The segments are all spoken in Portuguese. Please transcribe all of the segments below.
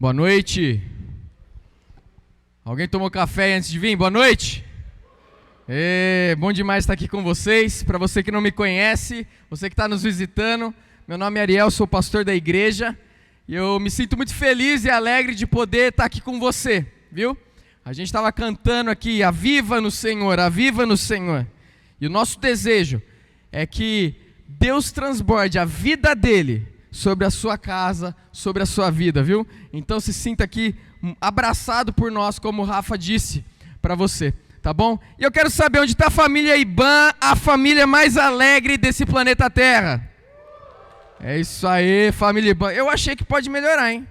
Boa noite. Alguém tomou café antes de vir? Boa noite. Bom demais estar aqui com vocês. Para você que não me conhece, você que está nos visitando, meu nome é Ariel, sou pastor da igreja. E eu me sinto muito feliz e alegre de poder estar aqui com você, viu? A gente estava cantando aqui, aviva no Senhor, aviva no Senhor. E o nosso desejo é que Deus transborde a vida dele sobre a sua casa, sobre a sua vida, viu? Então se sinta aqui abraçado por nós, como o Rafa disse para você, tá bom? E eu quero saber onde está a família Iban, a família mais alegre desse planeta Terra. É isso aí, família Iban. Eu achei que pode melhorar, hein?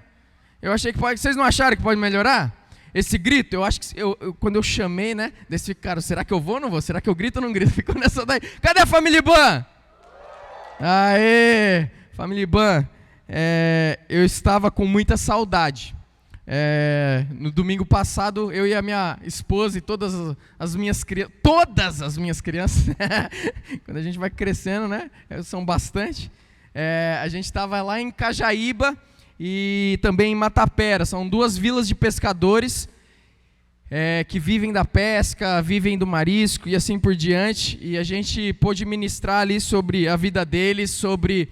Eu achei que pode. Vocês não acharam que pode melhorar? Esse grito, eu acho que quando eu chamei, né? Desse cara, será que eu vou ou não vou? Será que eu grito ou não grito? Ficou nessa daí. Cadê a família Iban? Aê! Família Iban, eu estava com muita saudade. No domingo passado, eu e a minha esposa e todas as minhas crianças, quando a gente vai crescendo, né? São bastante. A gente estava lá em Cajaíba e também em Matapera. São duas vilas de pescadores que vivem da pesca, vivem do marisco e assim por diante. E a gente pôde ministrar ali sobre a vida deles, sobre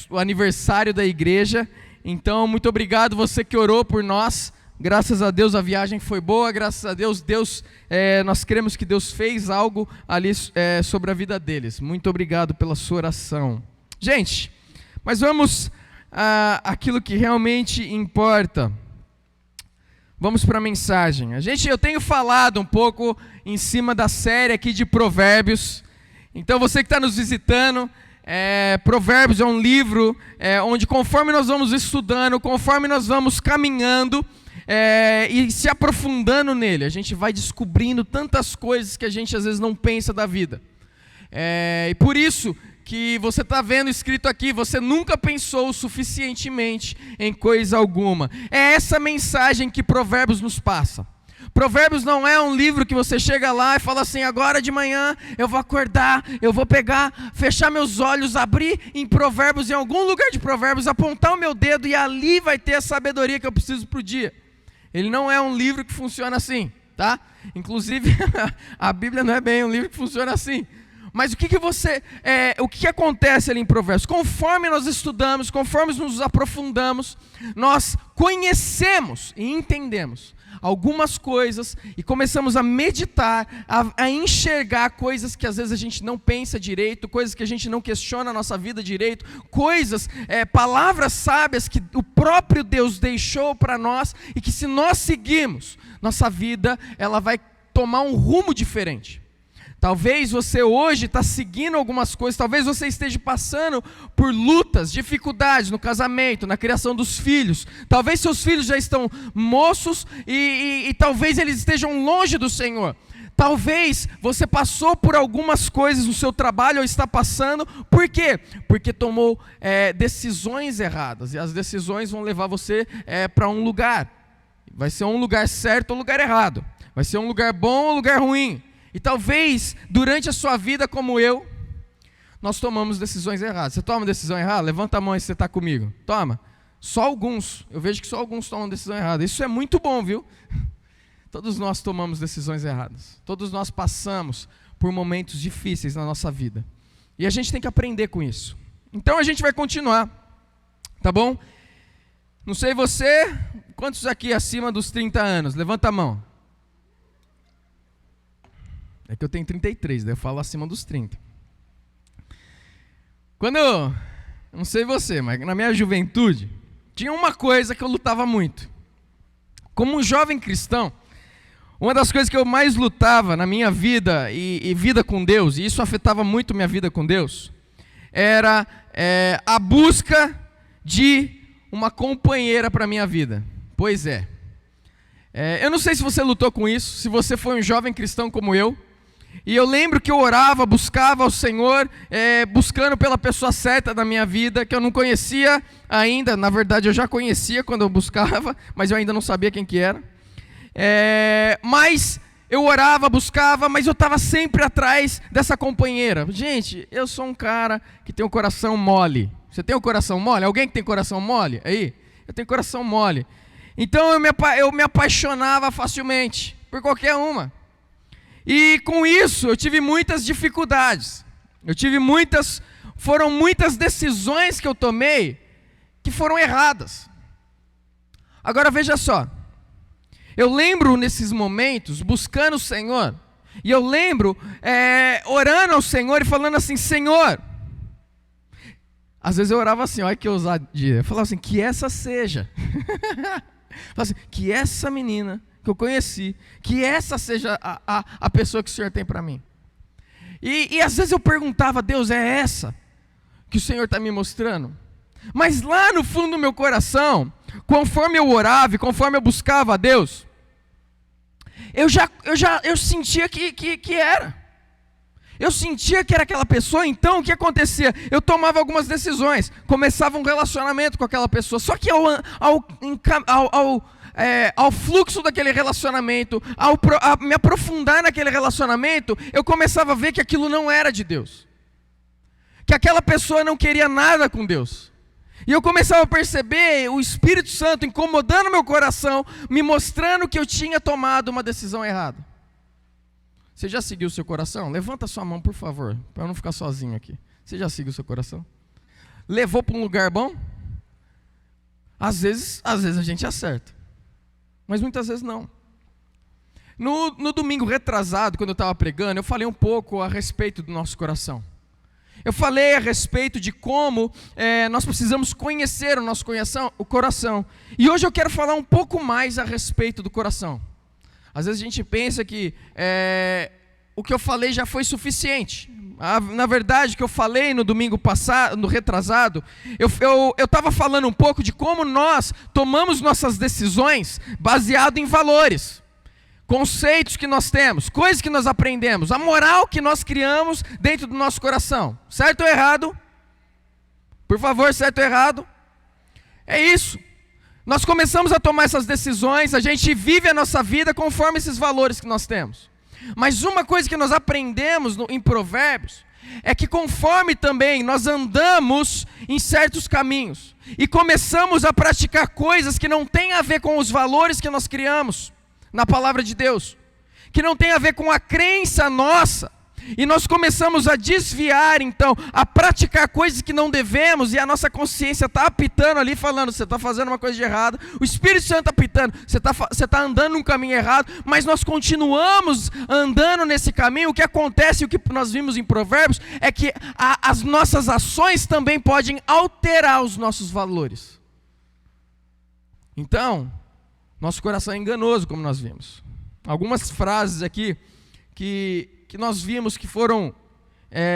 o aniversário da igreja. Então, muito obrigado você que orou por nós. Graças a Deus a viagem foi boa. Graças a Deus, nós cremos que Deus fez algo ali sobre a vida deles. Muito obrigado pela sua oração. Gente, mas vamos àquilo que realmente importa. Vamos para a mensagem. Eu tenho falado um pouco em cima da série aqui de Provérbios. Então, você que está nos visitando, Provérbios é um livro onde, conforme nós vamos estudando, conforme nós vamos caminhando e se aprofundando nele, a gente vai descobrindo tantas coisas que a gente às vezes não pensa da vida. E por isso que você está vendo escrito aqui, você nunca pensou suficientemente em coisa alguma. É essa mensagem que Provérbios nos passa. Provérbios não é um livro que você chega lá e fala assim: agora de manhã eu vou acordar, eu vou pegar, fechar meus olhos, abrir em Provérbios, em algum lugar de Provérbios, apontar o meu dedo e ali vai ter a sabedoria que eu preciso para o dia. Ele não é um livro que funciona assim, tá? Inclusive a Bíblia não é bem um livro que funciona assim. Mas o que acontece ali em Provérbios? Conforme nós estudamos, conforme nos aprofundamos, nós conhecemos e entendemos algumas coisas e começamos a meditar, a enxergar coisas que às vezes a gente não pensa direito, coisas que a gente não questiona a nossa vida direito, coisas, palavras sábias que o próprio Deus deixou para nós e que, se nós seguirmos, nossa vida ela vai tomar um rumo diferente. Talvez você hoje está seguindo algumas coisas, talvez você esteja passando por lutas, dificuldades no casamento, na criação dos filhos. Talvez seus filhos já estão moços e talvez eles estejam longe do Senhor. Talvez você passou por algumas coisas no seu trabalho ou está passando. Por quê? Porque tomou decisões erradas. E as decisões vão levar você para um lugar. Vai ser um lugar certo ou um lugar errado. Vai ser um lugar bom ou um lugar ruim. E talvez, durante a sua vida como eu, nós tomamos decisões erradas. Você toma decisão errada? Levanta a mão aí se você está comigo. Toma. Só alguns. Eu vejo que só alguns tomam decisão errada. Isso é muito bom, viu? Todos nós tomamos decisões erradas. Todos nós passamos por momentos difíceis na nossa vida. E a gente tem que aprender com isso. Então a gente vai continuar. Tá bom? Não sei você, quantos aqui acima dos 30 anos? Levanta a mão. É que eu tenho 33, daí eu falo acima dos 30. Não sei você, mas na minha juventude, tinha uma coisa que eu lutava muito. Como um jovem cristão, uma das coisas que eu mais lutava na minha vida e vida com Deus, e isso afetava muito minha vida com Deus, era a busca de uma companheira para a minha vida. Pois é. Eu não sei se você lutou com isso, se você foi um jovem cristão como eu. E eu lembro que eu orava, buscava ao Senhor, buscando pela pessoa certa da minha vida, que eu não conhecia ainda. Na verdade eu já conhecia quando eu buscava, mas eu ainda não sabia quem que era. Mas eu orava, buscava, mas eu estava sempre atrás dessa companheira. Gente, eu sou um cara que tem um coração mole. Você tem um coração mole? Alguém que tem coração mole? Aí? eu tenho coração mole. Então eu me apaixonava facilmente por qualquer uma. E com isso eu tive muitas dificuldades. Foram muitas decisões que eu tomei que foram erradas. Agora veja só. Eu lembro nesses momentos, buscando o Senhor, e eu lembro orando ao Senhor e falando assim: Senhor, às vezes eu orava assim, olha que ousadia, eu falava assim, que essa seja, assim, que essa menina que eu conheci, que essa seja a pessoa que o Senhor tem para mim. E às vezes eu perguntava: Deus, é essa que o Senhor está me mostrando? Mas lá no fundo do meu coração, conforme eu orava e conforme eu buscava a Deus, eu sentia que era. Eu sentia que era aquela pessoa. Então o que acontecia? Eu tomava algumas decisões, começava um relacionamento com aquela pessoa. Só que ao fluxo daquele relacionamento, ao me aprofundar naquele relacionamento, eu começava a ver que aquilo não era de Deus, que aquela pessoa não queria nada com Deus. E eu começava a perceber o Espírito Santo incomodando meu coração, me mostrando que eu tinha tomado uma decisão errada. Você já seguiu o seu coração? Levanta sua mão, por favor, para eu não ficar sozinho aqui. Você já seguiu o seu coração? Levou para um lugar bom? Às vezes a gente acerta, mas muitas vezes não. No domingo retrasado, quando eu estava pregando, eu falei um pouco a respeito do nosso coração. Eu falei a respeito de como nós precisamos conhecer o nosso coração. E hoje eu quero falar um pouco mais a respeito do coração. Às vezes a gente pensa que o que eu falei já foi suficiente. Na verdade, o que eu falei no domingo passado, no retrasado, eu estava falando um pouco de como nós tomamos nossas decisões baseado em valores, conceitos que nós temos, coisas que nós aprendemos, a moral que nós criamos dentro do nosso coração. Certo ou errado? Por favor, certo ou errado? É isso. Nós começamos a tomar essas decisões, a gente vive a nossa vida conforme esses valores que nós temos. Mas uma coisa que nós aprendemos em Provérbios é que conforme também nós andamos em certos caminhos e começamos a praticar coisas que não têm a ver com os valores que nós criamos na palavra de Deus, que não tem a ver com a crença nossa, e nós começamos a desviar então, a praticar coisas que não devemos, e a nossa consciência está apitando ali, falando: você está fazendo uma coisa de errado, o Espírito Santo está apitando, você está andando num caminho errado, mas nós continuamos andando nesse caminho. O que acontece, o que nós vimos em Provérbios, é que as nossas ações também podem alterar os nossos valores. Então, nosso coração é enganoso, como nós vimos. Algumas frases aqui que nós vimos que foram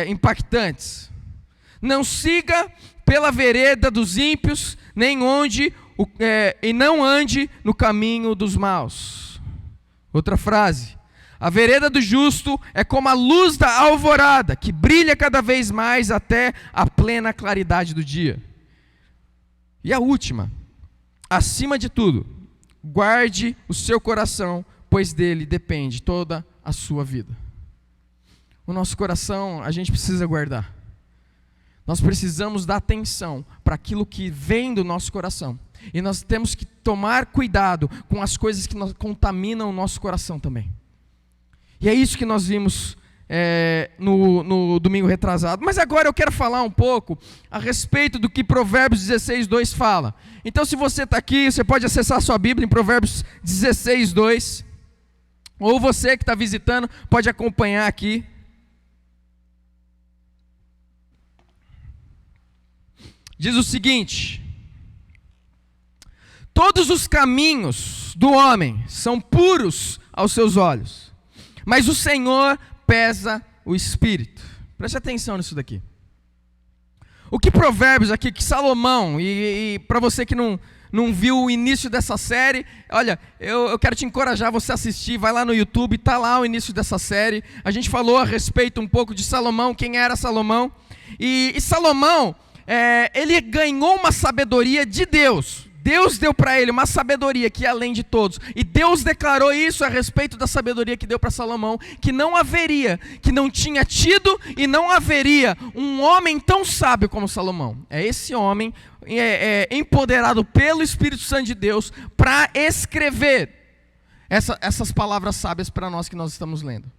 impactantes. Não siga pela vereda dos ímpios, e não ande no caminho dos maus. Outra frase: a vereda do justo é como a luz da alvorada, que brilha cada vez mais até a plena claridade do dia. E a última: acima de tudo, guarde o seu coração, pois dele depende toda a sua vida. O nosso coração a gente precisa guardar. Nós precisamos dar atenção para aquilo que vem do nosso coração. E nós temos que tomar cuidado com as coisas que contaminam o nosso coração também. E é isso que nós vimos no domingo retrasado. Mas agora eu quero falar um pouco a respeito do que Provérbios 16:2 fala. Então, se você está aqui, você pode acessar a sua Bíblia em Provérbios 16:2. Ou você que está visitando pode acompanhar aqui. Diz o seguinte: todos os caminhos do homem são puros aos seus olhos, mas o Senhor pesa o espírito. Preste atenção nisso daqui. O que Provérbios aqui, que Salomão, e para você que não viu o início dessa série, olha, eu quero te encorajar a você assistir, vai lá no YouTube, está lá o início dessa série. A gente falou a respeito um pouco de Salomão, quem era Salomão. E Salomão, ele ganhou uma sabedoria de Deus. Deus deu para ele uma sabedoria que é além de todos. E Deus declarou isso a respeito da sabedoria que deu para Salomão, que não haveria, que não tinha tido e não haveria um homem tão sábio como Salomão. É esse homem empoderado pelo Espírito Santo de Deus para escrever essas palavras sábias para nós que nós estamos lendo.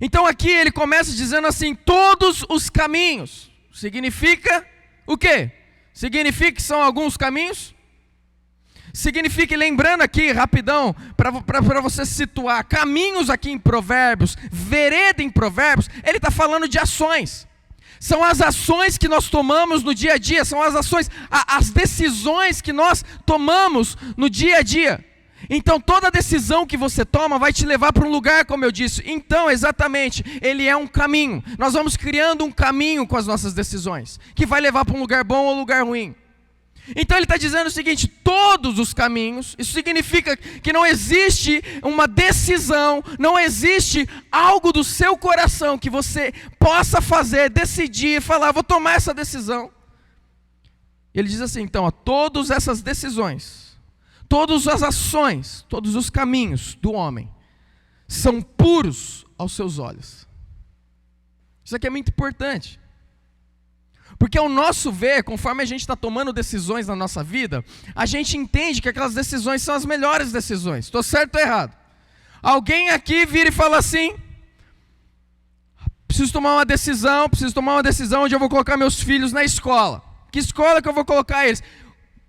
Então aqui ele começa dizendo assim: todos os caminhos. Significa o quê? Significa que são alguns caminhos? Significa, lembrando aqui, rapidão, para você se situar, caminhos aqui em Provérbios, vereda em Provérbios, ele está falando de ações. São as ações que nós tomamos no dia a dia, são as ações, as decisões que nós tomamos no dia a dia. Então toda decisão que você toma vai te levar para um lugar, como eu disse. Então, exatamente, ele é um caminho. Nós vamos criando um caminho com as nossas decisões, que vai levar para um lugar bom ou um lugar ruim. Então ele está dizendo o seguinte: todos os caminhos. Isso significa que não existe uma decisão, não existe algo do seu coração que você possa fazer, decidir, falar, vou tomar essa decisão. Ele diz assim, então, todas essas decisões, todas as ações, todos os caminhos do homem são puros aos seus olhos. Isso aqui é muito importante. Porque ao nosso ver, conforme a gente está tomando decisões na nossa vida, a gente entende que aquelas decisões são as melhores decisões. Estou certo ou errado? Alguém aqui vira e fala assim: preciso tomar uma decisão onde eu vou colocar meus filhos na escola. Que escola que eu vou colocar eles?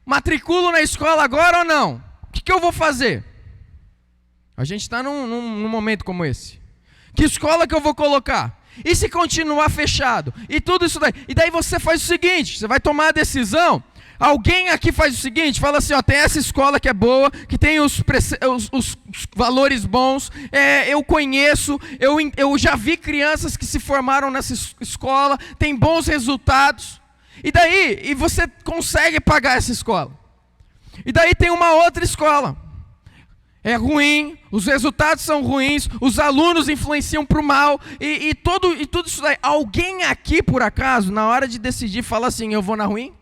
Matriculo na escola agora ou não? O que eu vou fazer? A gente está num momento como esse. Que escola que eu vou colocar? E se continuar fechado? E tudo isso daí. E daí você faz o seguinte, você vai tomar a decisão. Alguém aqui faz o seguinte, fala assim, tem essa escola que é boa, que tem os valores bons, eu conheço, eu já vi crianças que se formaram nessa escola, tem bons resultados. E daí, e você consegue pagar essa escola. E daí tem uma outra escola. É ruim, os resultados são ruins, os alunos influenciam para o mal, e tudo isso daí. Alguém aqui, por acaso, na hora de decidir, fala assim, eu vou na ruim?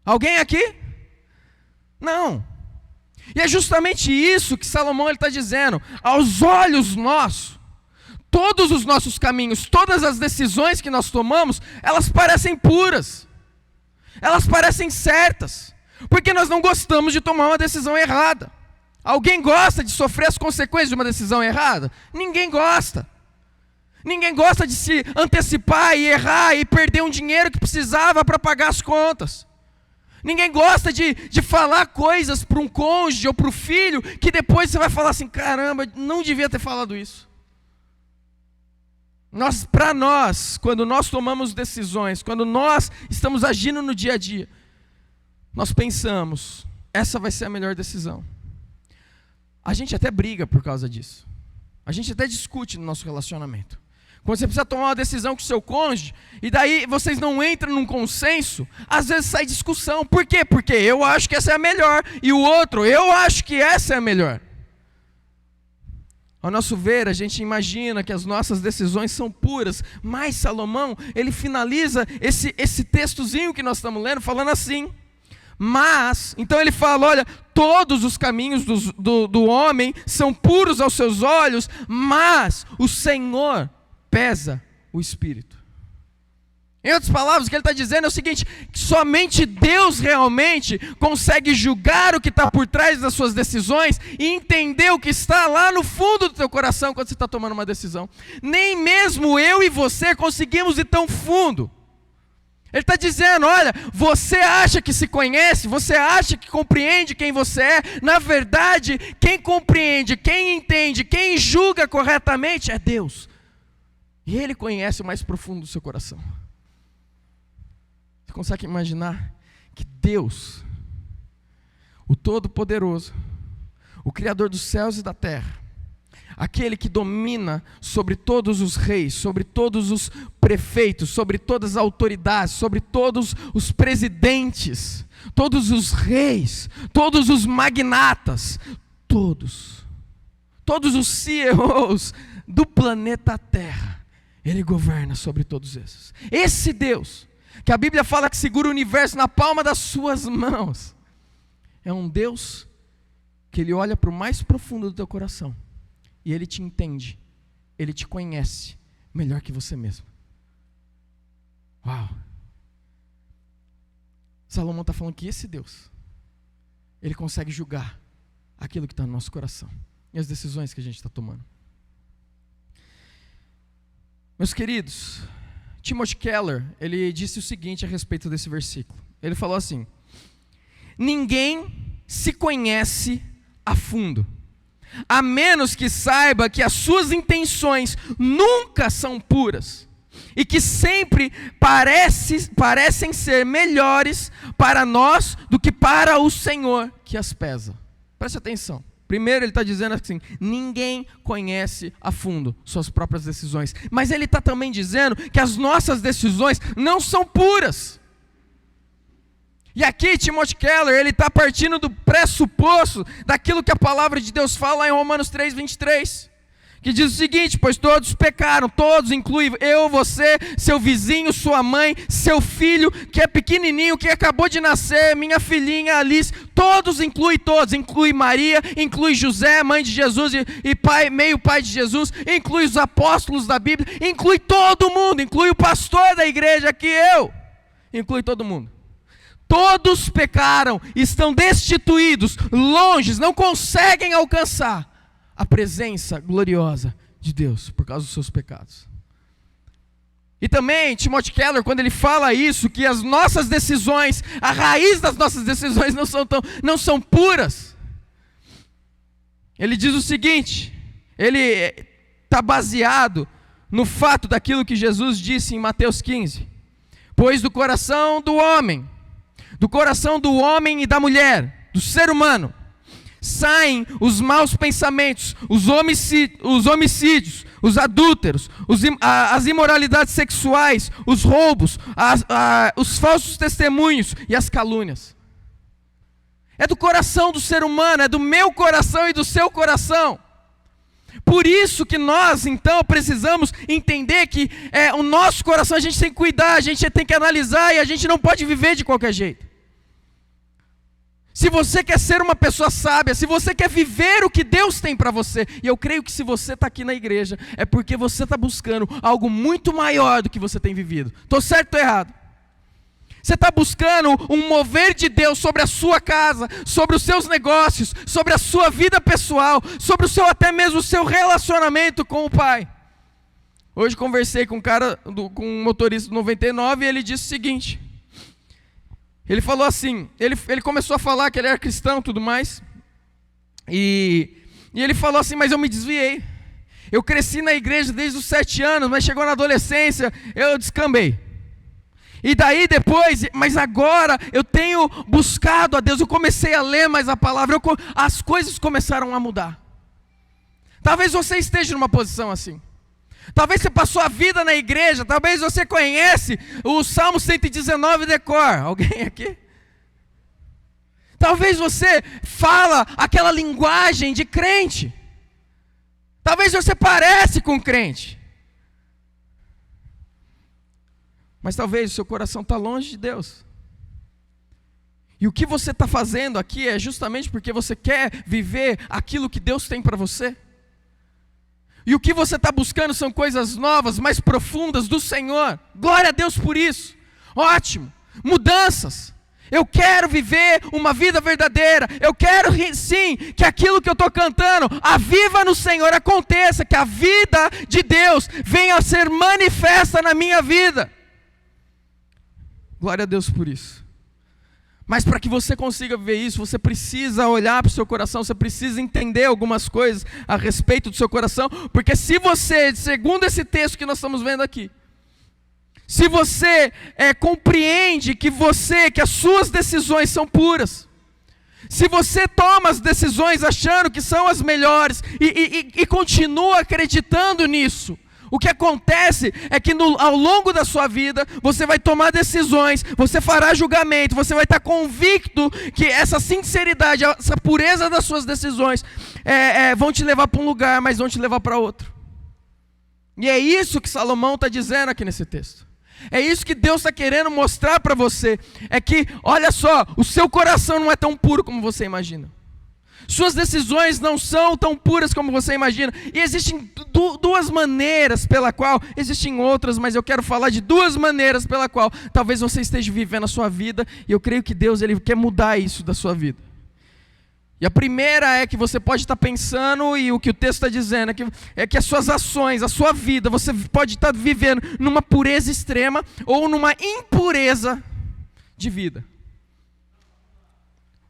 Alguém aqui? Não. E é justamente isso que Salomão está dizendo. Aos olhos nossos, todos os nossos caminhos, todas as decisões que nós tomamos, elas parecem puras. Elas parecem certas. Porque nós não gostamos de tomar uma decisão errada. Alguém gosta de sofrer as consequências de uma decisão errada? Ninguém gosta. Ninguém gosta de se antecipar e errar e perder um dinheiro que precisava para pagar as contas. Ninguém gosta de falar coisas para um cônjuge ou para o filho que depois você vai falar assim, caramba, não devia ter falado isso. Para nós, quando nós tomamos decisões, quando nós estamos agindo no dia a dia, nós pensamos, essa vai ser a melhor decisão. A gente até briga por causa disso. A gente até discute no nosso relacionamento. Quando você precisa tomar uma decisão com o seu cônjuge, e daí vocês não entram num consenso, às vezes sai discussão. Por quê? Porque eu acho que essa é a melhor, e o outro, eu acho que essa é a melhor. Ao nosso ver, a gente imagina que as nossas decisões são puras, mas Salomão, ele finaliza esse textozinho que nós estamos lendo, falando assim. Mas, então ele fala, olha, todos os caminhos do homem são puros aos seus olhos, mas o Senhor pesa o espírito. Em outras palavras, o que ele está dizendo é o seguinte, que somente Deus realmente consegue julgar o que está por trás das suas decisões e entender o que está lá no fundo do teu coração quando você está tomando uma decisão. Nem mesmo eu e você conseguimos ir tão fundo. Ele está dizendo, olha, você acha que se conhece, você acha que compreende quem você é, na verdade, quem compreende, quem entende, quem julga corretamente é Deus. E Ele conhece o mais profundo do seu coração. Você consegue imaginar que Deus, o Todo-Poderoso, o Criador dos céus e da terra, aquele que domina sobre todos os reis, sobre todos os prefeitos, sobre todas as autoridades, sobre todos os presidentes, todos os reis, todos os magnatas, todos os CEOs do planeta Terra, Ele governa sobre todos esses. Esse Deus que a Bíblia fala que segura o universo na palma das suas mãos, é um Deus que Ele olha para o mais profundo do teu coração, e Ele te entende, Ele te conhece melhor que você mesmo. Uau! Salomão está falando que esse Deus, Ele consegue julgar aquilo que está no nosso coração, e as decisões que a gente está tomando. Meus queridos, Timothy Keller, ele disse o seguinte a respeito desse versículo. Ele falou assim: ninguém se conhece a fundo, a menos que saiba que as suas intenções nunca são puras, e que sempre parecem ser melhores para nós do que para o Senhor que as pesa. Preste atenção. Primeiro ele está dizendo assim, ninguém conhece a fundo suas próprias decisões. Mas ele está também dizendo que as nossas decisões não são puras. E aqui Timothy Keller, ele está partindo do pressuposto daquilo que a palavra de Deus fala lá em Romanos 3:23. Que diz o seguinte: pois todos pecaram, todos, inclui eu, você, seu vizinho, sua mãe, seu filho, que é pequenininho, que acabou de nascer, minha filhinha Alice, todos, inclui Maria, inclui José, mãe de Jesus e pai, meio pai de Jesus, inclui os apóstolos da Bíblia, inclui todo mundo, inclui o pastor da igreja aqui, inclui todo mundo. Todos pecaram, estão destituídos, longe, não conseguem alcançar a presença gloriosa de Deus por causa dos seus pecados. E também Timothy Keller, quando ele fala isso, que as nossas decisões, a raiz das nossas decisões não são puras, ele diz o seguinte, ele está baseado no fato daquilo que Jesus disse em Mateus 15: pois do coração do homem e da mulher, do ser humano, saem os maus pensamentos, os homicídios, os adúlteros, as imoralidades sexuais, os roubos, os falsos testemunhos e as calúnias. É do coração do ser humano, é do meu coração e do seu coração. Por isso que nós, então, precisamos entender que o nosso coração a gente tem que cuidar, a gente tem que analisar, e a gente não pode viver de qualquer jeito. Se você quer ser uma pessoa sábia, se você quer viver o que Deus tem para você, e eu creio que se você está aqui na igreja, é porque você está buscando algo muito maior do que você tem vivido. Estou certo ou errado? Você está buscando um mover de Deus sobre a sua casa, sobre os seus negócios, sobre a sua vida pessoal, sobre até mesmo o seu relacionamento com o Pai. Hoje conversei com um motorista do 99 e ele disse o seguinte. Ele falou assim, ele começou a falar que ele era cristão e tudo mais, e ele falou assim, mas eu me desviei. Eu cresci na igreja desde os 7 anos, mas chegou na adolescência, eu descambei. E daí depois, mas agora eu tenho buscado a Deus, eu comecei a ler mais a palavra, as coisas começaram a mudar. Talvez você esteja numa posição assim. Talvez você passou a vida na igreja, talvez você conhece o Salmo 119 de cor. Alguém aqui? Talvez você fala aquela linguagem de crente. Talvez você parece com crente. Mas talvez o seu coração está longe de Deus. E o que você está fazendo aqui é justamente porque você quer viver aquilo que Deus tem para você. E o que você está buscando são coisas novas, mais profundas do Senhor. Glória a Deus por isso. Ótimo. Mudanças. Eu quero viver uma vida verdadeira. Eu quero sim que aquilo que eu estou cantando, a viva no Senhor, aconteça. Que a vida de Deus venha a ser manifesta na minha vida. Glória a Deus por isso. Mas para que você consiga viver isso, você precisa olhar para o seu coração, você precisa entender algumas coisas a respeito do seu coração, porque se você, segundo esse texto que nós estamos vendo aqui, se você compreende que as suas decisões são puras, se você toma as decisões achando que são as melhores e continua acreditando nisso, o que acontece é que ao longo da sua vida, você vai tomar decisões, você fará julgamento, você vai estar convicto que essa sinceridade, essa pureza das suas decisões vão te levar para um lugar, mas vão te levar para outro. E é isso que Salomão está dizendo aqui nesse texto. É isso que Deus está querendo mostrar para você. É que, olha só, o seu coração não é tão puro como você imagina. Suas decisões não são tão puras como você imagina. E existem duas maneiras pela qual, existem outras, mas eu quero falar de duas maneiras pela qual talvez você esteja vivendo a sua vida. E eu creio que Deus, Ele quer mudar isso da sua vida. E a primeira é que você pode estar pensando, e o que o texto está dizendo é que as suas ações, a sua vida, você pode estar vivendo numa pureza extrema ou numa impureza de vida.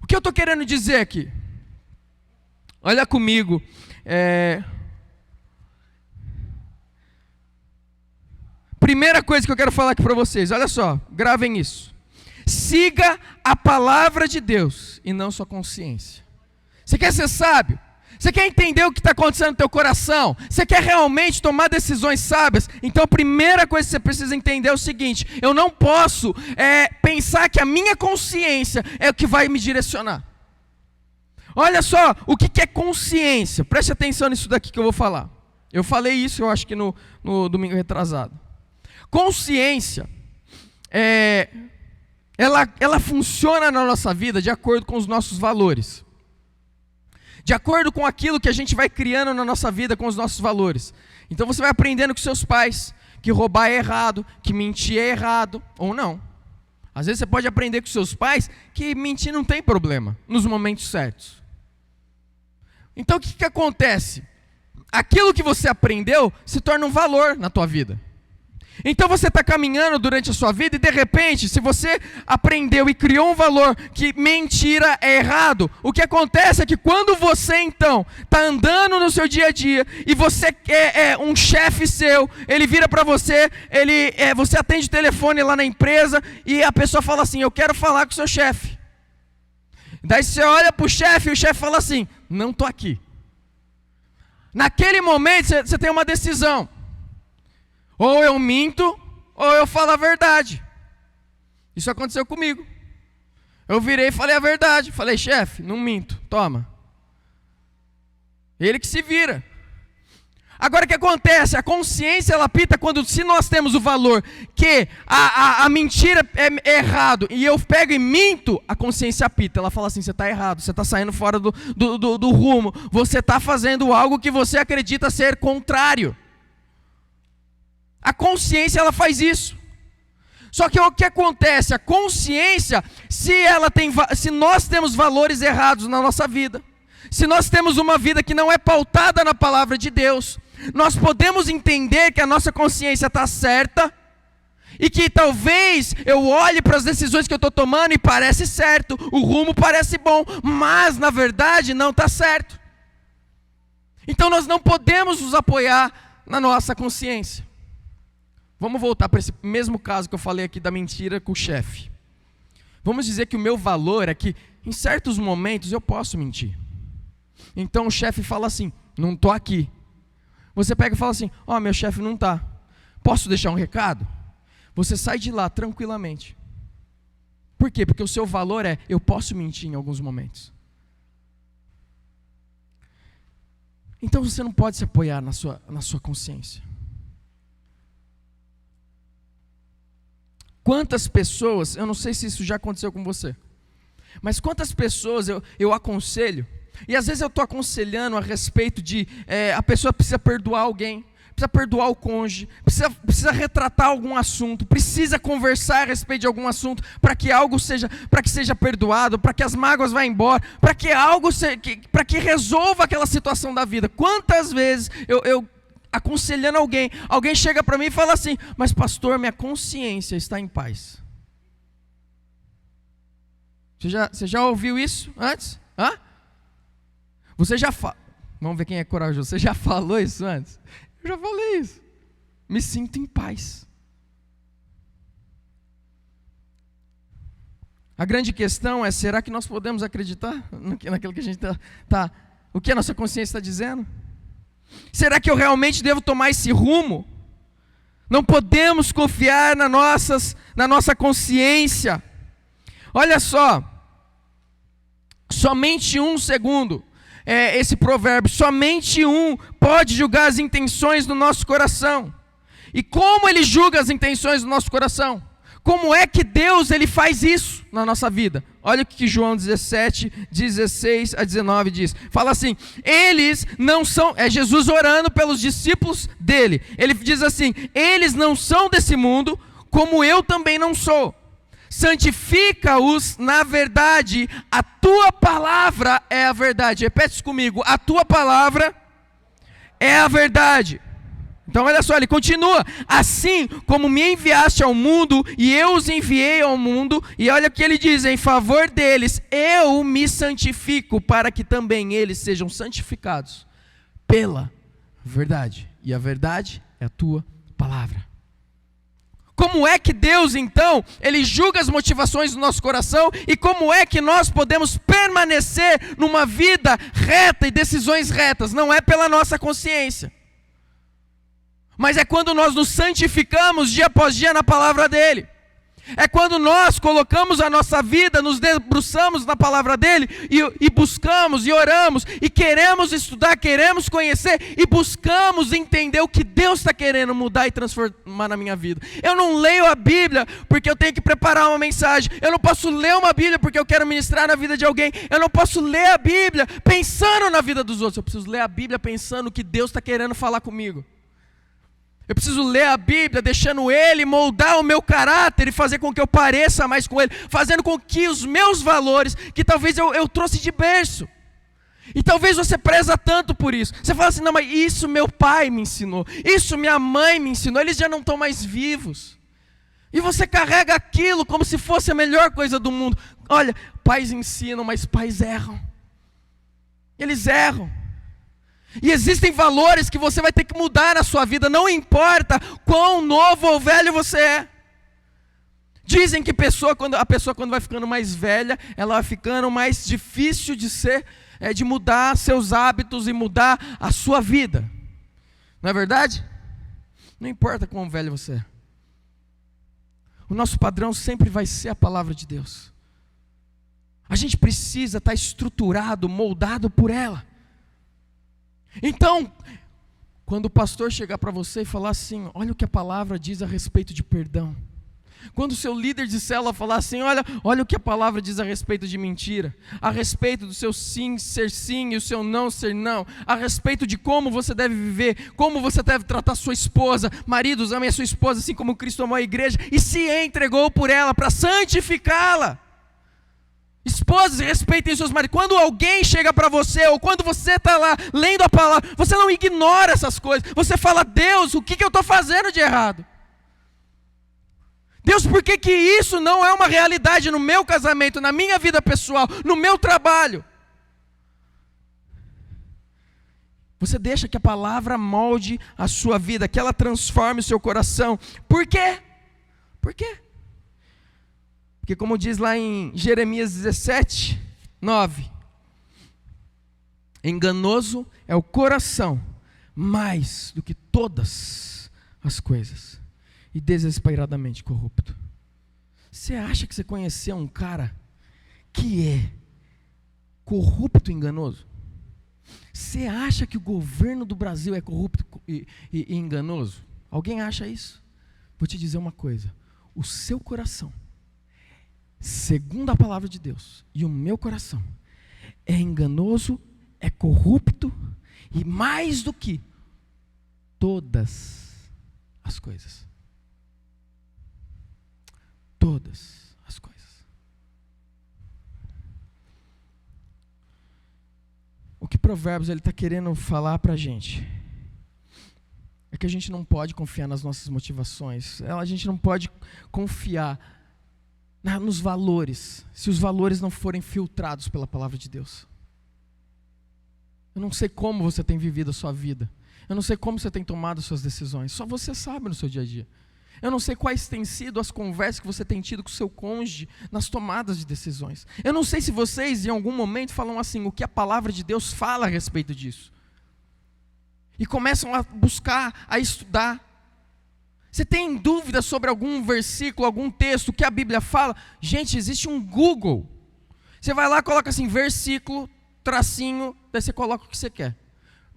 O que eu estou querendo dizer aqui? Olha comigo, primeira coisa que eu quero falar aqui para vocês, olha só, gravem isso. Siga a palavra de Deus e não sua consciência. Você quer ser sábio? Você quer entender o que está acontecendo no teu coração? Você quer realmente tomar decisões sábias? Então a primeira coisa que você precisa entender é o seguinte: eu não posso pensar que a minha consciência é o que vai me direcionar. Olha só, o que é consciência? Preste atenção nisso daqui que eu vou falar. Eu falei isso, eu acho que no domingo retrasado. Consciência, ela funciona na nossa vida de acordo com os nossos valores. De acordo com aquilo que a gente vai criando na nossa vida com os nossos valores. Então você vai aprendendo com seus pais que roubar é errado, que mentir é errado, ou não. Às vezes você pode aprender com seus pais que mentir não tem problema, nos momentos certos. Então o que acontece? Aquilo que você aprendeu se torna um valor na tua vida. Então você está caminhando durante a sua vida e de repente, se você aprendeu e criou um valor que mentira é errado, o que acontece é que quando você então está andando no seu dia a dia e você é um chefe seu, ele vira para você, você atende o telefone lá na empresa e a pessoa fala assim: eu quero falar com o seu chefe. Daí você olha para o chefe e o chefe fala assim: não estou aqui. Naquele momento você tem uma decisão. Ou eu minto, ou eu falo a verdade. Isso aconteceu comigo. Eu virei e falei a verdade. Falei: chefe, não minto, toma. Ele que se vira. Agora o que acontece? A consciência ela apita quando, se nós temos o valor que a mentira é errado e eu pego e minto, a consciência apita. Ela fala assim: você está errado, você está saindo fora do rumo, você está fazendo algo que você acredita ser contrário. A consciência ela faz isso. Só que o que acontece? A consciência, se nós temos valores errados na nossa vida, se nós temos uma vida que não é pautada na palavra de Deus, nós podemos entender que a nossa consciência está certa e que talvez eu olhe para as decisões que eu estou tomando e parece certo, o rumo parece bom, mas na verdade não está certo. Então nós não podemos nos apoiar na nossa consciência. Vamos voltar para esse mesmo caso que eu falei aqui da mentira com o chefe. Vamos dizer que o meu valor é que em certos momentos eu posso mentir. Então o chefe fala assim: não estou aqui. Você pega e fala assim: ó, meu chefe não está. Posso deixar um recado? Você sai de lá tranquilamente. Por quê? Porque o seu valor é: eu posso mentir em alguns momentos. Então você não pode se apoiar na sua consciência. Quantas pessoas, eu não sei se isso já aconteceu com você, mas quantas pessoas eu aconselho, e às vezes eu estou aconselhando a respeito de, a pessoa precisa perdoar alguém, precisa perdoar o cônjuge, precisa retratar algum assunto, precisa conversar a respeito de algum assunto, para que seja perdoado, para que as mágoas vá embora, para que resolva aquela situação da vida. Quantas vezes eu aconselhando alguém chega para mim e fala assim: mas pastor, minha consciência está em paz. Você já ouviu isso antes? Hã? Vamos ver quem é corajoso. Você já falou isso antes? Eu já falei isso. Me sinto em paz. A grande questão é: será que nós podemos acreditar naquilo que a gente está o que a nossa consciência está dizendo? Será que eu realmente devo tomar esse rumo? Não podemos confiar na nossa consciência. Olha só, somente um segundo, esse provérbio, somente um pode julgar as intenções do nosso coração. E como Ele julga as intenções do nosso coração? Como é que Deus ele faz isso na nossa vida? Olha o que João 17, 16 a 19 diz. Fala assim, eles não são... É Jesus orando pelos discípulos dele. Ele diz assim, eles não são desse mundo, como eu também não sou. Santifica-os na verdade, a tua palavra é a verdade. Repete isso comigo, a tua palavra é a verdade. Então olha só, ele continua, assim como me enviaste ao mundo e eu os enviei ao mundo, e olha o que ele diz, em favor deles, eu me santifico para que também eles sejam santificados pela verdade, e a verdade é a tua palavra. Como é que Deus então, ele julga as motivações do nosso coração, e como é que nós podemos permanecer numa vida reta e decisões retas? Não é pela nossa consciência, mas é quando nós nos santificamos dia após dia na palavra dele. É quando nós colocamos a nossa vida, nos debruçamos na palavra dele e buscamos e oramos e queremos estudar, queremos conhecer e buscamos entender o que Deus está querendo mudar e transformar na minha vida. Eu não leio a Bíblia porque eu tenho que preparar uma mensagem. Eu não posso ler uma Bíblia porque eu quero ministrar na vida de alguém. Eu não posso ler a Bíblia pensando na vida dos outros. Eu preciso ler a Bíblia pensando o que Deus está querendo falar comigo. Eu preciso ler a Bíblia, deixando Ele moldar o meu caráter e fazer com que eu pareça mais com Ele, fazendo com que os meus valores, que talvez eu trouxe de berço, e talvez você preza tanto por isso, você fala assim, não, mas isso meu pai me ensinou, isso minha mãe me ensinou, eles já não estão mais vivos, e você carrega aquilo como se fosse a melhor coisa do mundo. Olha, pais ensinam, mas pais erram, eles erram. E existem valores que você vai ter que mudar na sua vida, não importa quão novo ou velho você é. Dizem que a pessoa quando vai ficando mais velha, ela vai ficando mais difícil de mudar seus hábitos e mudar a sua vida. Não é verdade? Não importa quão velho você é. O nosso padrão sempre vai ser a palavra de Deus. A gente precisa estar estruturado, moldado por ela. Então, quando o pastor chegar para você e falar assim, olha o que a palavra diz a respeito de perdão. Quando o seu líder de célula falar assim, olha o que a palavra diz a respeito de mentira. A respeito do seu sim ser sim e o seu não ser não. A respeito de como você deve viver, como você deve tratar sua esposa. Maridos, amem a sua esposa assim como Cristo amou a igreja e se entregou por ela para santificá-la. Esposas, respeitem seus maridos. Quando alguém chega para você, ou quando você está lá lendo a palavra, você não ignora essas coisas. Você fala, Deus, o que eu estou fazendo de errado? Deus, por que isso não é uma realidade no meu casamento, na minha vida pessoal, no meu trabalho? Você deixa que a palavra molde a sua vida, que ela transforme o seu coração. Por quê? Por quê? Porque como diz lá em Jeremias 17, 9, enganoso é o coração mais do que todas as coisas e desesperadamente corrupto. Você acha que você conheceu um cara que é corrupto e enganoso? Você acha que o governo do Brasil é corrupto e enganoso? Alguém acha isso? Vou te dizer uma coisa, o seu coração, segundo a palavra de Deus, e o meu coração, é enganoso, é corrupto, e mais do que todas as coisas. Todas as coisas. O que Provérbios está querendo falar para a gente é que a gente não pode confiar nas nossas motivações, a gente não pode confiar nos valores, se os valores não forem filtrados pela palavra de Deus. Eu não sei como você tem vivido a sua vida, eu não sei como você tem tomado as suas decisões, só você sabe no seu dia a dia. Eu não sei quais têm sido as conversas que você tem tido com o seu cônjuge nas tomadas de decisões. Eu não sei se vocês em algum momento falam assim, o que a palavra de Deus fala a respeito disso. E começam a buscar, a estudar. Você tem dúvida sobre algum versículo, algum texto que a Bíblia fala? Gente, existe um Google. Você vai lá, coloca assim, versículo, tracinho, daí você coloca o que você quer.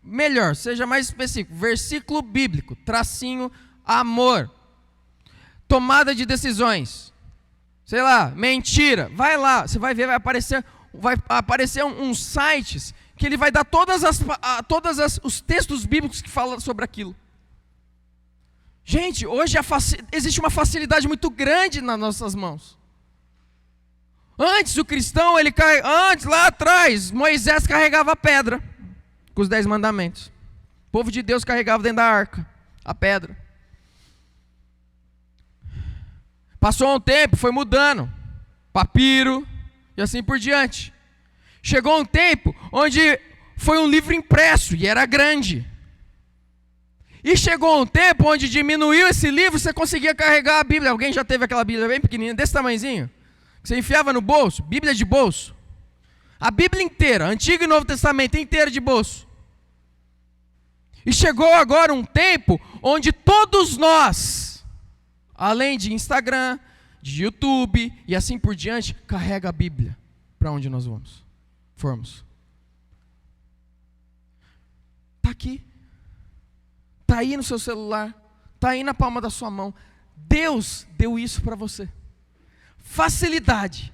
Melhor, seja mais específico, versículo bíblico, tracinho, amor, tomada de decisões, sei lá, mentira, vai lá, você vai ver, vai aparecer uns sites que ele vai dar todos os textos bíblicos que falam sobre aquilo. Gente, hoje existe uma facilidade muito grande nas nossas mãos. Antes o cristão, antes lá atrás, Moisés carregava a pedra com os 10 mandamentos. O povo de Deus carregava dentro da arca a pedra. Passou um tempo, foi mudando, papiro e assim por diante. Chegou um tempo onde foi um livro impresso e era grande. E chegou um tempo onde diminuiu esse livro, você conseguia carregar a Bíblia. Alguém já teve aquela Bíblia bem pequenininha, desse tamanhozinho? Que você enfiava no bolso, Bíblia de bolso. A Bíblia inteira, Antigo e Novo Testamento inteiro de bolso. E chegou agora um tempo onde todos nós, além de Instagram, de YouTube e assim por diante, carrega a Bíblia para onde nós formos. Está aqui. Está aí no seu celular. Está aí na palma da sua mão. Deus deu isso para você. Facilidade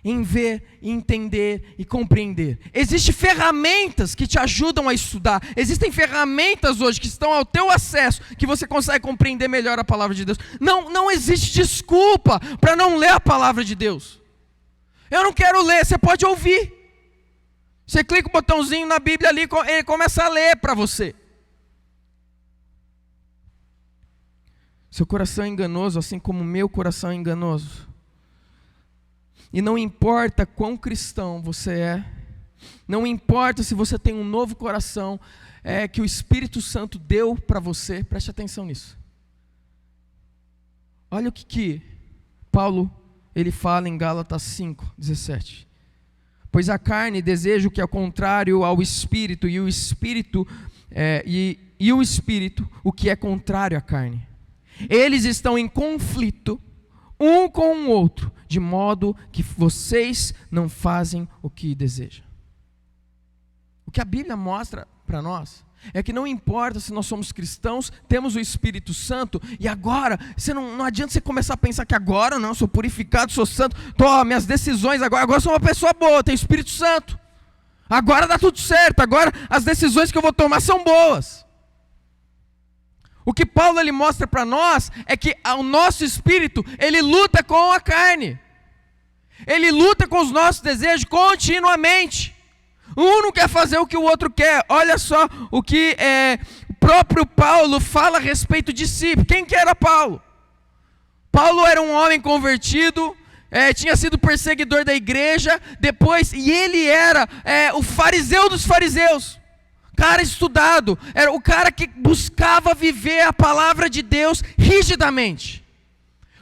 em ver, entender e compreender. Existem ferramentas que te ajudam a estudar. Existem ferramentas hoje que estão ao teu acesso, que você consegue compreender melhor a palavra de Deus. Não existe desculpa para não ler a palavra de Deus. Eu não quero ler, você pode ouvir. Você clica o botãozinho na Bíblia ali, ele começa a ler para você. Seu coração é enganoso, assim como o meu coração é enganoso. E não importa quão cristão você é, não importa se você tem um novo coração, que o Espírito Santo deu para você, preste atenção nisso. Olha o que Paulo ele fala em Gálatas 5:17. Pois a carne deseja o que é contrário ao Espírito, e o Espírito o que é contrário à carne. Eles estão em conflito um com o outro, de modo que vocês não fazem o que desejam. O que a Bíblia mostra para nós é que não importa se nós somos cristãos, temos o Espírito Santo, e agora, não adianta você começar a pensar que agora não, sou purificado, sou santo, minhas decisões agora sou uma pessoa boa, tenho Espírito Santo, agora dá tudo certo, agora as decisões que eu vou tomar são boas. O que Paulo ele mostra para nós é que o nosso espírito, ele luta com a carne. Ele luta com os nossos desejos continuamente. Um não quer fazer o que o outro quer. Olha só o que o próprio Paulo fala a respeito de si. Quem que era Paulo? Paulo era um homem convertido, tinha sido perseguidor da igreja, e ele era o fariseu dos fariseus. Cara estudado, era o cara que buscava viver a palavra de Deus rigidamente.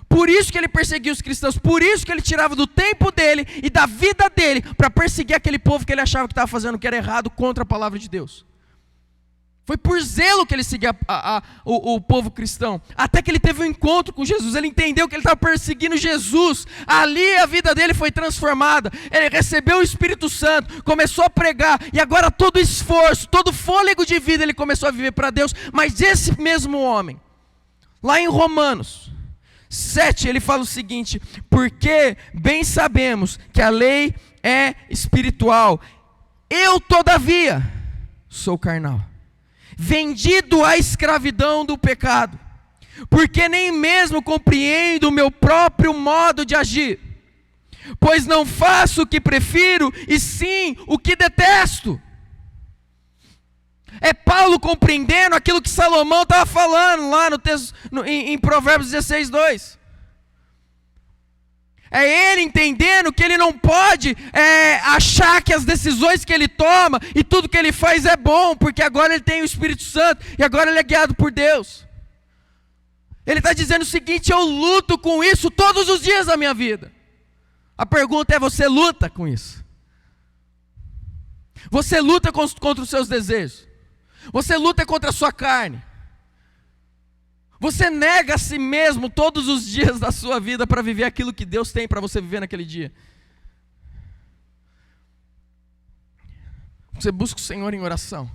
Por isso que ele perseguia os cristãos, por isso que ele tirava do tempo dele e da vida dele para perseguir aquele povo que ele achava que estava fazendo o que era errado contra a palavra de Deus. Foi por zelo que ele seguia o povo cristão, até que ele teve um encontro com Jesus, ele entendeu que ele estava perseguindo Jesus, ali a vida dele foi transformada, ele recebeu o Espírito Santo, começou a pregar, e agora todo esforço, todo fôlego de vida ele começou a viver para Deus. Mas esse mesmo homem, lá em Romanos 7, ele fala o seguinte: porque bem sabemos que a lei é espiritual, eu todavia sou carnal, vendido à escravidão do pecado, porque nem mesmo compreendo o meu próprio modo de agir, pois não faço o que prefiro, e sim o que detesto. É Paulo compreendendo aquilo que Salomão estava falando lá no texto, em Provérbios 16:2. É ele entendendo que ele não pode achar que as decisões que ele toma e tudo que ele faz é bom, porque agora ele tem o Espírito Santo e agora ele é guiado por Deus. Ele está dizendo o seguinte: eu luto com isso todos os dias da minha vida. A pergunta é: você luta com isso? Você luta contra os seus desejos? Você luta contra a sua carne? Você nega a si mesmo todos os dias da sua vida para viver aquilo que Deus tem para você viver naquele dia? Você busca o Senhor em oração?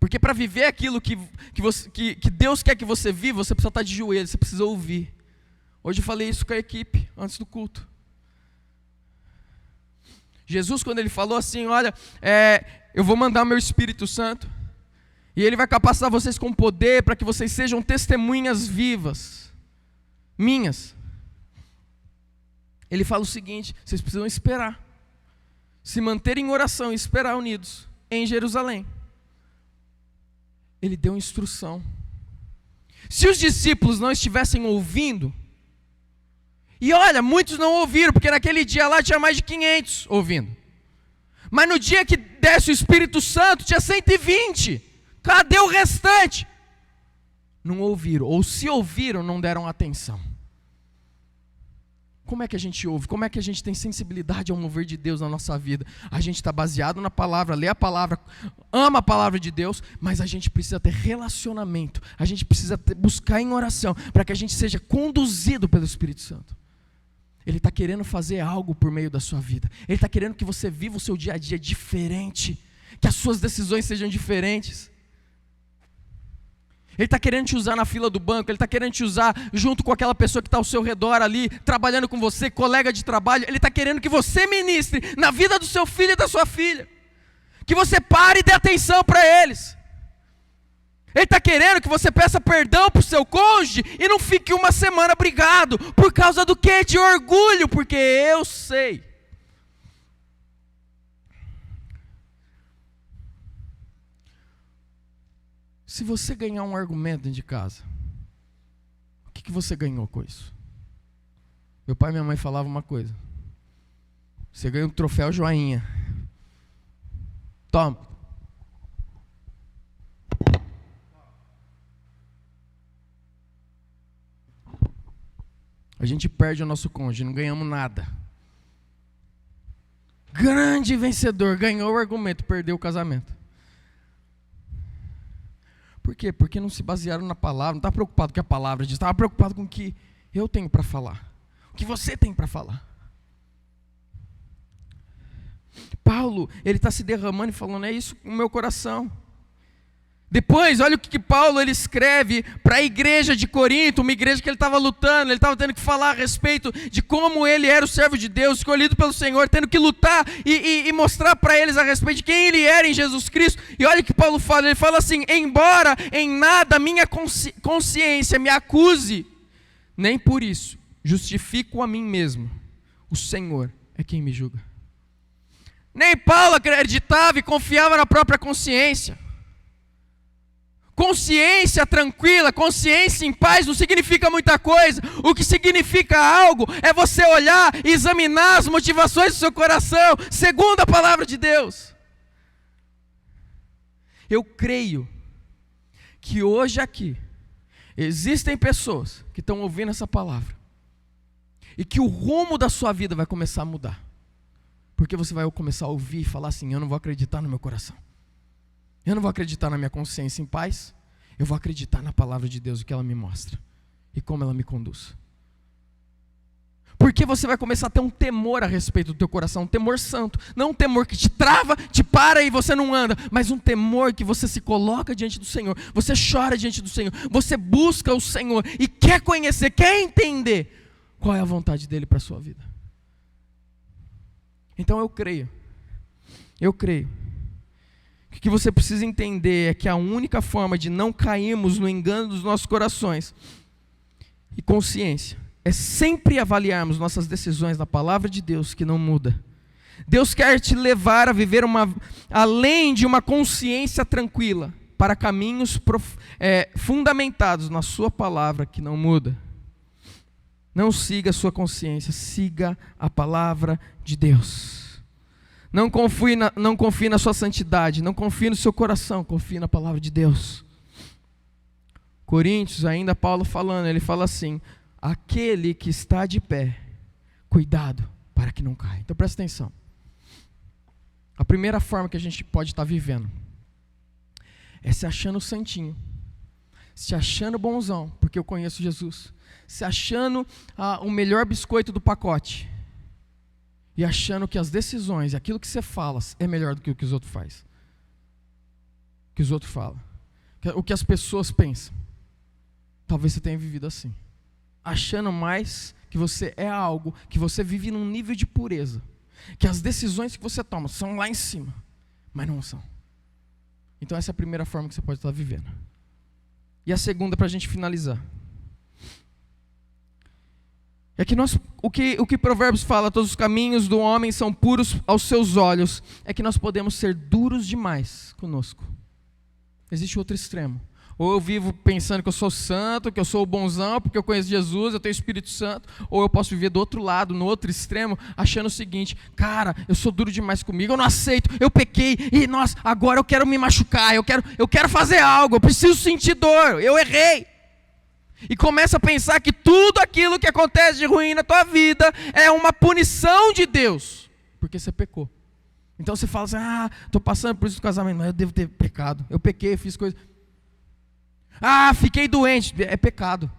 Porque para viver aquilo que Deus quer que você viva, você precisa estar de joelhos, você precisa ouvir. Hoje eu falei isso com a equipe, antes do culto. Jesus, quando ele falou assim, olha, eu vou mandar o meu Espírito Santo, e ele vai capacitar vocês com poder, para que vocês sejam testemunhas vivas, minhas. Ele fala o seguinte, vocês precisam esperar, se manter em oração e esperar unidos em Jerusalém. Ele deu instrução. Se os discípulos não estivessem ouvindo, e olha, muitos não ouviram, porque naquele dia lá tinha mais de 500 ouvindo. Mas no dia que desce o Espírito Santo, tinha 120. Cadê o restante? Não ouviram, ou se ouviram, não deram atenção. Como é que a gente ouve? Como é que a gente tem sensibilidade ao mover de Deus na nossa vida? A gente está baseado na palavra, lê a palavra, ama a palavra de Deus, mas a gente precisa ter relacionamento, a gente precisa buscar em oração, para que a gente seja conduzido pelo Espírito Santo. Ele está querendo fazer algo por meio da sua vida, Ele está querendo que você viva o seu dia a dia diferente, que as suas decisões sejam diferentes. Ele está querendo te usar na fila do banco, Ele está querendo te usar junto com aquela pessoa que está ao seu redor ali, trabalhando com você, colega de trabalho. Ele está querendo que você ministre na vida do seu filho e da sua filha, que você pare e dê atenção para eles. Ele está querendo que você peça perdão para o seu cônjuge e não fique uma semana brigado. Por causa do quê? De orgulho, porque eu sei. Se você ganhar um argumento dentro de casa, o que você ganhou com isso? Meu pai e minha mãe falavam uma coisa: você ganha um troféu joinha. Toma. A gente perde o nosso cônjuge, não ganhamos nada. Grande vencedor, ganhou o argumento, perdeu o casamento. Por quê? Porque não se basearam na palavra, não está preocupado com o que a palavra diz, estava preocupado com o que eu tenho para falar, o que você tem para falar. Paulo, ele está se derramando e falando, é isso no meu coração. Depois, olha o que Paulo ele escreve para a igreja de Corinto, uma igreja que ele estava lutando, ele estava tendo que falar a respeito de como ele era o servo de Deus, escolhido pelo Senhor, tendo que lutar e mostrar para eles a respeito de quem ele era em Jesus Cristo. E olha o que Paulo fala, ele fala assim, embora em nada minha consciência me acuse, nem por isso justifico a mim mesmo, o Senhor é quem me julga. Nem Paulo acreditava e confiava na própria consciência. Consciência tranquila, consciência em paz não significa muita coisa. O que significa algo é você olhar e examinar as motivações do seu coração, segundo a palavra de Deus. Eu creio que hoje aqui existem pessoas que estão ouvindo essa palavra e que o rumo da sua vida vai começar a mudar. Porque você vai começar a ouvir e falar assim, eu não vou acreditar no meu coração. Eu não vou acreditar na minha consciência em paz, eu vou acreditar na palavra de Deus, o que ela me mostra e como ela me conduz. Porque você vai começar a ter um temor a respeito do teu coração, um temor santo, não um temor que te trava, te para e você não anda, mas um temor que você se coloca diante do Senhor, você chora diante do Senhor, você busca o Senhor e quer conhecer, quer entender qual é a vontade dEle para a sua vida. Então eu creio, o que você precisa entender é que a única forma de não cairmos no engano dos nossos corações e consciência é sempre avaliarmos nossas decisões na palavra de Deus, que não muda. Deus quer te levar a viver além de uma consciência tranquila, para caminhos fundamentados na sua palavra, que não muda. Não siga a sua consciência, siga a palavra de Deus. Não confie na sua santidade, não confie no seu coração, confie na palavra de Deus. Coríntios, ainda Paulo falando, ele fala assim, aquele que está de pé, cuidado para que não caia. Então presta atenção. A primeira forma que a gente pode estar vivendo é se achando santinho, se achando bonzão, porque eu conheço Jesus, se achando o melhor biscoito do pacote, e achando que as decisões, aquilo que você fala, é melhor do que o que os outros fazem. que os outros falam, o que as pessoas pensam. Talvez você tenha vivido assim, achando mais que você é algo, que você vive num nível de pureza, que as decisões que você toma são lá em cima, mas não são. Então essa é a primeira forma que você pode estar vivendo. E a segunda, para a gente finalizar, é que o que Provérbios fala, todos os caminhos do homem são puros aos seus olhos, é que nós podemos ser duros demais conosco. Existe outro extremo. Ou eu vivo pensando que eu sou santo, que eu sou o bonzão, porque eu conheço Jesus, eu tenho o Espírito Santo. Ou eu posso viver do outro lado, no outro extremo, achando o seguinte: cara, eu sou duro demais comigo, eu não aceito, eu pequei, e nossa, agora eu quero me machucar, eu quero fazer algo, eu preciso sentir dor, eu errei. E começa a pensar que tudo aquilo que acontece de ruim na tua vida é uma punição de Deus, porque você pecou. Então você fala assim: estou passando por isso no casamento, mas eu devo ter pecado, eu pequei, eu fiz coisa. Fiquei doente, é pecado.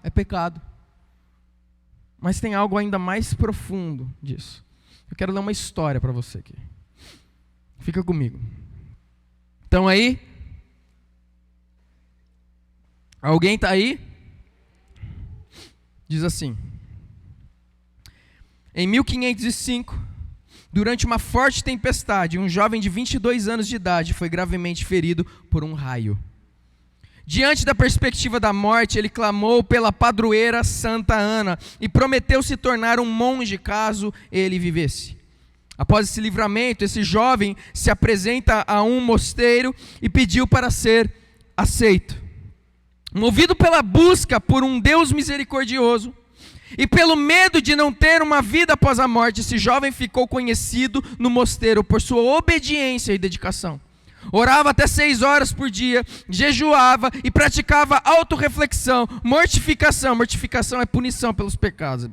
Mas tem algo ainda mais profundo disso. Eu quero ler uma história para você aqui. Fica comigo. Então aí? Alguém está aí? Diz assim: em 1505, durante uma forte tempestade, um jovem de 22 anos de idade foi gravemente ferido por um raio. Diante da perspectiva da morte, ele clamou pela padroeira Santa Ana e prometeu se tornar um monge caso ele vivesse. Após esse livramento, esse jovem se apresenta a um mosteiro e pediu para ser aceito. Movido pela busca por um Deus misericordioso e pelo medo de não ter uma vida após a morte, esse jovem ficou conhecido no mosteiro por sua obediência e dedicação. Orava até 6 horas por dia, jejuava e praticava autorreflexão, mortificação. Mortificação é punição pelos pecados.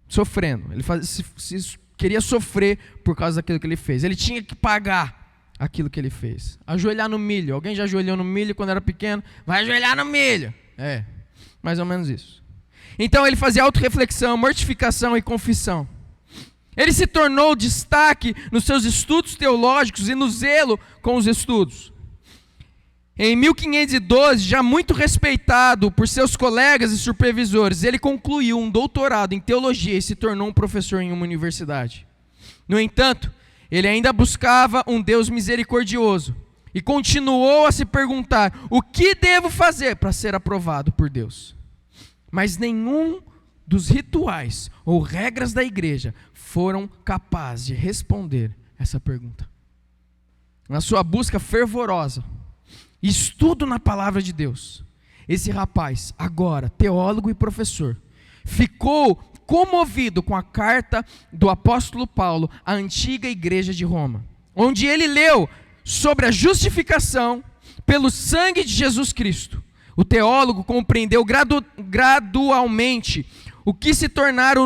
Sofrendo. Ele queria sofrer por causa daquilo que ele fez. Ele tinha que pagar aquilo que ele fez. Ajoelhar no milho. Alguém já ajoelhou no milho quando era pequeno? Vai ajoelhar no milho. É, mais ou menos isso. Então ele fazia autorreflexão, mortificação e confissão. Ele se tornou destaque nos seus estudos teológicos e no zelo com os estudos. Em 1512, já muito respeitado por seus colegas e supervisores, ele concluiu um doutorado em teologia e se tornou um professor em uma universidade. No entanto, ele ainda buscava um Deus misericordioso e continuou a se perguntar: o que devo fazer para ser aprovado por Deus? Mas nenhum dos rituais ou regras da igreja foram capazes de responder essa pergunta. Na sua busca fervorosa, estudo na palavra de Deus, esse rapaz, agora teólogo e professor, ficou comovido com a carta do apóstolo Paulo à antiga igreja de Roma, onde ele leu sobre a justificação pelo sangue de Jesus Cristo. O teólogo compreendeu gradualmente o que se tornaria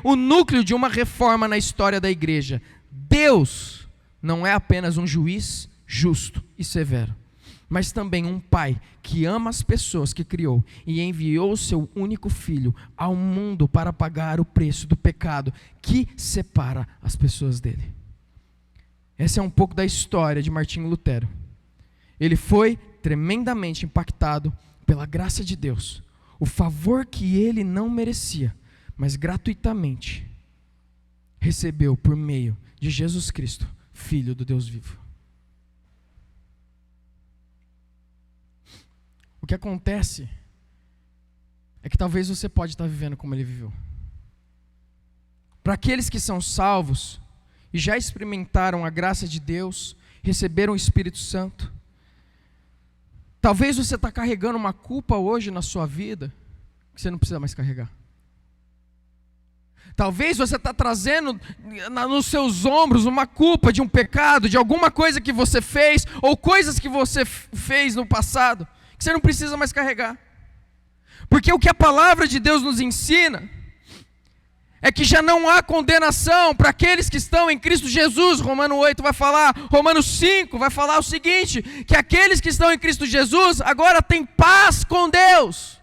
o núcleo de uma reforma na história da igreja. Deus não é apenas um juiz justo e severo, mas também um pai que ama as pessoas que criou e enviou o seu único filho ao mundo para pagar o preço do pecado que separa as pessoas dele. Essa é um pouco da história de Martinho Lutero. Ele foi tremendamente impactado pela graça de Deus, o favor que ele não merecia, mas gratuitamente recebeu por meio de Jesus Cristo, Filho do Deus vivo. O que acontece é que talvez você pode estar vivendo como ele viveu. Para aqueles que são salvos e já experimentaram a graça de Deus, receberam o Espírito Santo, talvez você está carregando uma culpa hoje na sua vida que você não precisa mais carregar. Talvez você está trazendo nos seus ombros uma culpa de um pecado, de alguma coisa que você fez, ou coisas que você fez no passado, que você não precisa mais carregar. Porque o que a palavra de Deus nos ensina é que já não há condenação para aqueles que estão em Cristo Jesus. Romanos 8 vai falar, Romanos 5 vai falar o seguinte, que aqueles que estão em Cristo Jesus agora têm paz com Deus.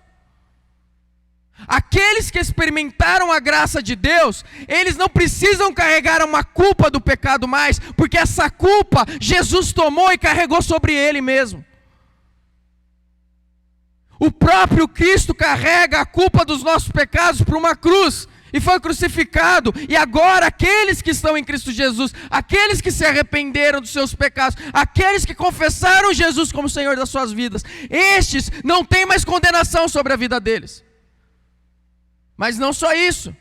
Aqueles que experimentaram a graça de Deus, eles não precisam carregar uma culpa do pecado mais, porque essa culpa Jesus tomou e carregou sobre Ele mesmo. O próprio Cristo carrega a culpa dos nossos pecados por uma cruz e foi crucificado. E agora aqueles que estão em Cristo Jesus, aqueles que se arrependeram dos seus pecados, aqueles que confessaram Jesus como Senhor das suas vidas, estes não têm mais condenação sobre a vida deles. Mas não só isso,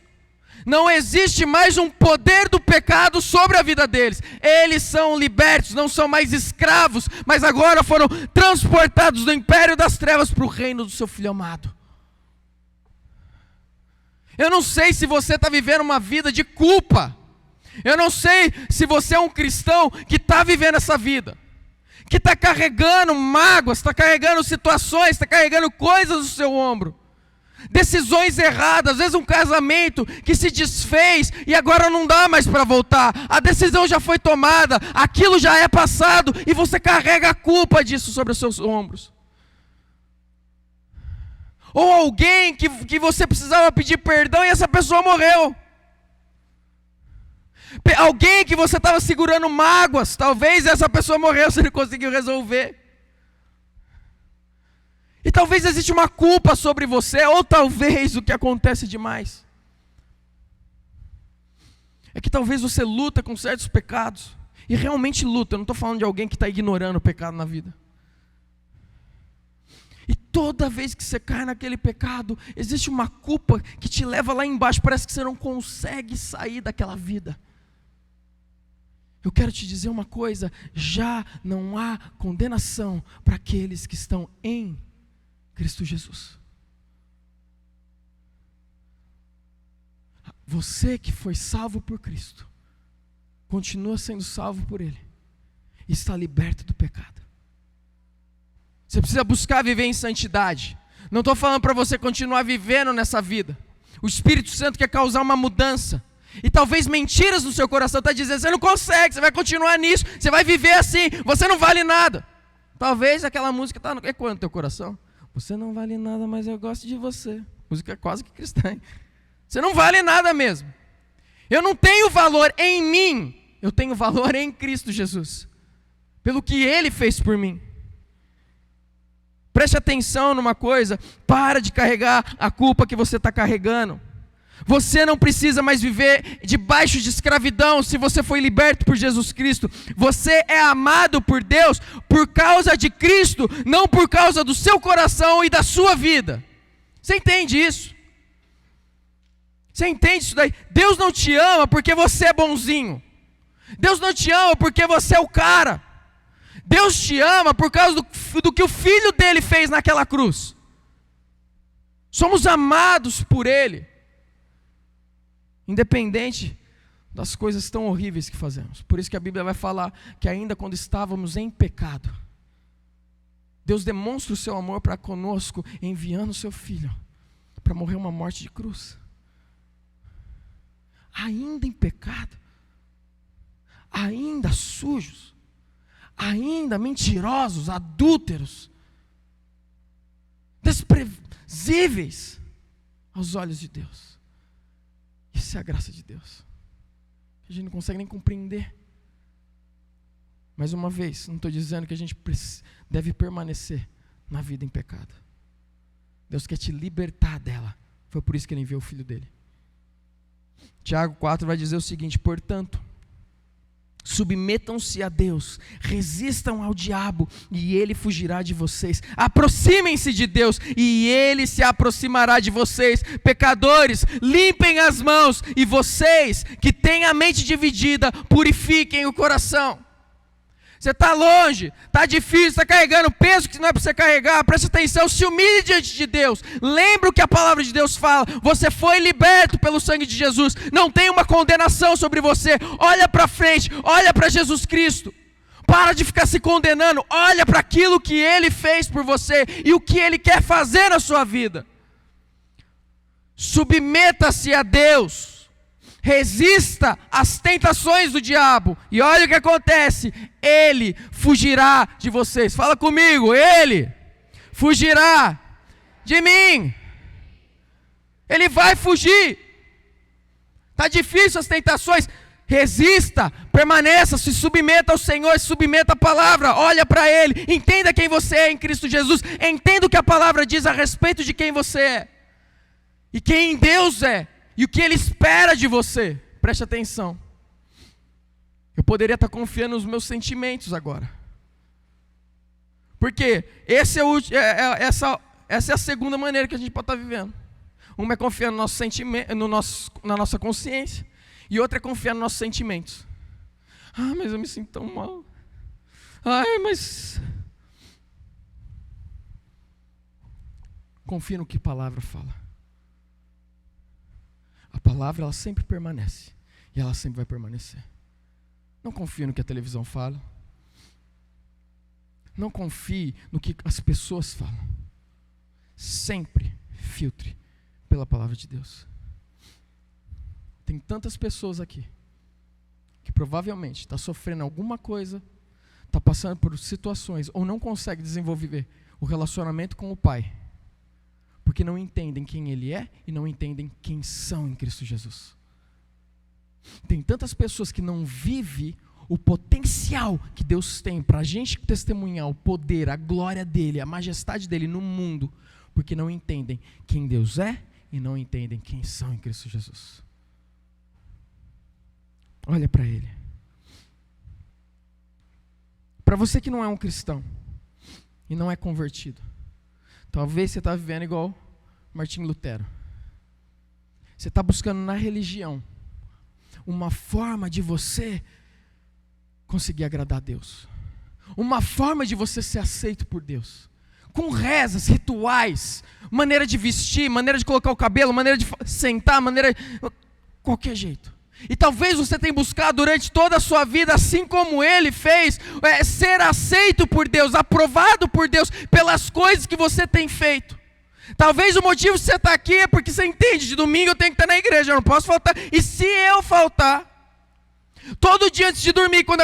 não existe mais um poder do pecado sobre a vida deles. Eles são libertos, não são mais escravos, mas agora foram transportados do império das trevas para o reino do seu Filho amado. Eu não sei se você está vivendo uma vida de culpa. Eu não sei se você é um cristão que está vivendo essa vida, que está carregando mágoas, está carregando situações, está carregando coisas no seu ombro. Decisões erradas, às vezes um casamento que se desfez e agora não dá mais para voltar. A decisão já foi tomada, aquilo já é passado e você carrega a culpa disso sobre os seus ombros. Ou alguém que você precisava pedir perdão e essa pessoa morreu. Alguém que você estava segurando mágoas, talvez essa pessoa morreu, você não conseguiu resolver. E talvez exista uma culpa sobre você, ou talvez o que acontece demais é que talvez você luta com certos pecados, e realmente luta, eu não estou falando de alguém que está ignorando o pecado na vida. E toda vez que você cai naquele pecado, existe uma culpa que te leva lá embaixo, parece que você não consegue sair daquela vida. Eu quero te dizer uma coisa, já não há condenação para aqueles que estão em Cristo Jesus. Você que foi salvo por Cristo, continua sendo salvo por Ele, e está liberto do pecado. Você precisa buscar viver em santidade. Não estou falando para você continuar vivendo nessa vida. O Espírito Santo quer causar uma mudança. E talvez mentiras no seu coração estão dizendo, você não consegue, você vai continuar nisso, você vai viver assim, você não vale nada. Talvez aquela música está ecoando no teu coração. Você não vale nada, mas eu gosto de você. Música quase que cristã. Você não vale nada mesmo. Eu não tenho valor em mim. Eu tenho valor em Cristo Jesus. Pelo que Ele fez por mim. Preste atenção numa coisa. Para de carregar a culpa que você está carregando. Você não precisa mais viver debaixo de escravidão se você foi liberto por Jesus Cristo. Você é amado por Deus por causa de Cristo, não por causa do seu coração e da sua vida. Você entende isso? Você entende isso daí? Deus não te ama porque você é bonzinho. Deus não te ama porque você é o cara. Deus te ama por causa do que o Filho dele fez naquela cruz. Somos amados por Ele. Independente das coisas tão horríveis que fazemos. Por isso que a Bíblia vai falar que ainda quando estávamos em pecado, Deus demonstra o seu amor para conosco, enviando o seu Filho para morrer uma morte de cruz. Ainda em pecado, ainda sujos, ainda mentirosos, adúlteros, desprezíveis aos olhos de Deus. Isso é a graça de Deus. A gente não consegue nem compreender. Mais uma vez, não estou dizendo que a gente deve permanecer na vida em pecado. Deus quer te libertar dela. Foi por isso que Ele enviou o Filho dele. Tiago 4 vai dizer o seguinte: portanto, submetam-se a Deus, resistam ao diabo e ele fugirá de vocês. Aproximem-se de Deus e ele se aproximará de vocês. Pecadores, limpem as mãos, e vocês que têm a mente dividida, purifiquem o coração. Você está longe, está difícil, está carregando peso que não é para você carregar. Preste atenção, se humilhe diante de Deus. Lembre o que a palavra de Deus fala. Você foi liberto pelo sangue de Jesus. Não tem uma condenação sobre você. Olha para frente, olha para Jesus Cristo. Para de ficar se condenando. Olha para aquilo que Ele fez por você e o que Ele quer fazer na sua vida. Submeta-se a Deus. Resista às tentações do diabo. E olha o que acontece. Ele fugirá de vocês. Fala comigo. Ele fugirá de mim. Ele vai fugir. Está difícil as tentações. Resista, permaneça, se submeta ao Senhor, se submeta à palavra, olha para Ele, entenda quem você é em Cristo Jesus, entenda o que a palavra diz a respeito de quem você é, e quem Deus é, e o que Ele espera de você. Preste atenção. Eu poderia estar confiando nos meus sentimentos agora, porque essa é a segunda maneira que a gente pode estar vivendo. Uma é confiar no nosso sentimento, na nossa consciência, e outra é confiar nos nossos sentimentos. Ah, mas eu me sinto tão mal. Ai, mas... Confia no que a palavra fala. A palavra, ela sempre permanece. E ela sempre vai permanecer. Não confie no que a televisão fala. Não confie no que as pessoas falam. Sempre filtre pela palavra de Deus. Tem tantas pessoas aqui que provavelmente está sofrendo alguma coisa, está passando por situações ou não consegue desenvolver o relacionamento com o Pai, porque não entendem quem Ele é e não entendem quem são em Cristo Jesus. Tem tantas pessoas que não vivem o potencial que Deus tem para a gente testemunhar o poder, a glória dEle, a majestade dEle no mundo, porque não entendem quem Deus é e não entendem quem são em Cristo Jesus. Olha para Ele. Para você que não é um cristão e não é convertido, talvez você está vivendo igual Martim Lutero. Você está buscando na religião uma forma de você conseguir agradar a Deus, uma forma de você ser aceito por Deus, com rezas, rituais, maneira de vestir, maneira de colocar o cabelo, maneira de sentar, qualquer jeito. E talvez você tenha buscado durante toda a sua vida, assim como ele fez, ser aceito por Deus, aprovado por Deus, pelas coisas que você tem feito. Talvez o motivo de você estar aqui é porque você entende, de domingo eu tenho que estar na igreja, eu não posso faltar. E se eu faltar, todo dia antes de dormir, quando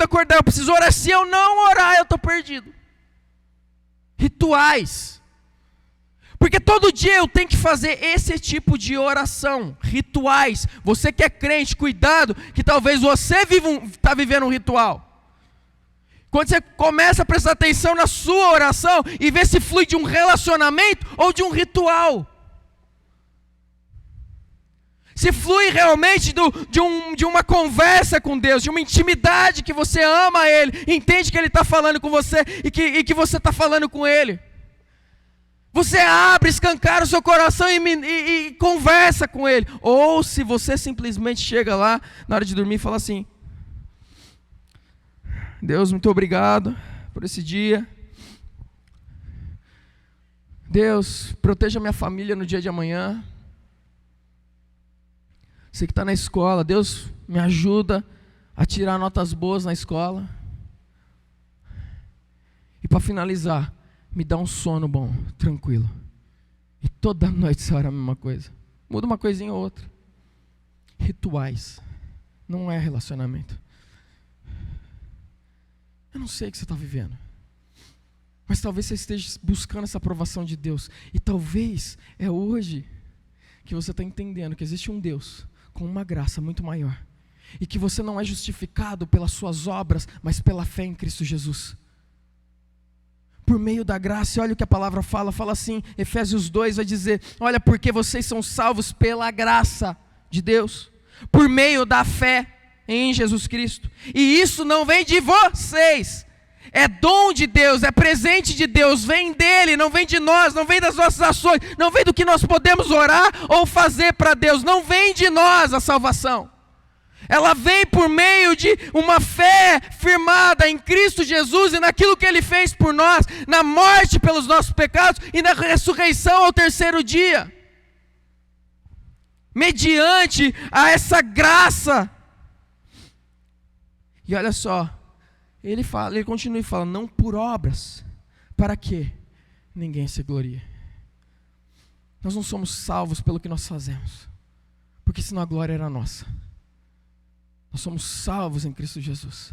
acordar eu preciso orar, se eu não orar eu estou perdido. Rituais. Porque todo dia eu tenho que fazer esse tipo de oração, rituais. Você que é crente, cuidado, que talvez você está vivendo um ritual. Quando você começa a prestar atenção na sua oração e ver se flui de um relacionamento ou de um ritual. Se flui realmente de uma conversa com Deus, de uma intimidade que você ama Ele, entende que Ele está falando com você e que você está falando com Ele. Você abre, escancara o seu coração e conversa com Ele. Ou se você simplesmente chega lá na hora de dormir e fala assim: Deus, muito obrigado por esse dia. Deus, proteja minha família no dia de amanhã. Você que está na escola, Deus, me ajuda a tirar notas boas na escola. E para finalizar, me dá um sono bom, tranquilo. E toda noite você ora a mesma coisa. Muda uma coisinha ou outra. Rituais. Não é relacionamento. Eu não sei o que você está vivendo. Mas talvez você esteja buscando essa aprovação de Deus. E talvez é hoje que você está entendendo que existe um Deus com uma graça muito maior. E que você não é justificado pelas suas obras, mas pela fé em Cristo Jesus. Por meio da graça, olha o que a palavra fala assim, Efésios 2 vai dizer: olha, porque vocês são salvos pela graça de Deus, por meio da fé em Jesus Cristo. E isso não vem de vocês, é dom de Deus, é presente de Deus, vem dele, não vem de nós, não vem das nossas ações, não vem do que nós podemos orar ou fazer para Deus, não vem de nós a salvação. Ela vem por meio de uma fé firmada em Cristo Jesus e naquilo que Ele fez por nós, na morte pelos nossos pecados e na ressurreição ao terceiro dia. Mediante a essa graça. E olha só, ele continua e fala: não por obras, para que ninguém se glorie. Nós não somos salvos pelo que nós fazemos, porque senão a glória era nossa. Nós somos salvos em Cristo Jesus.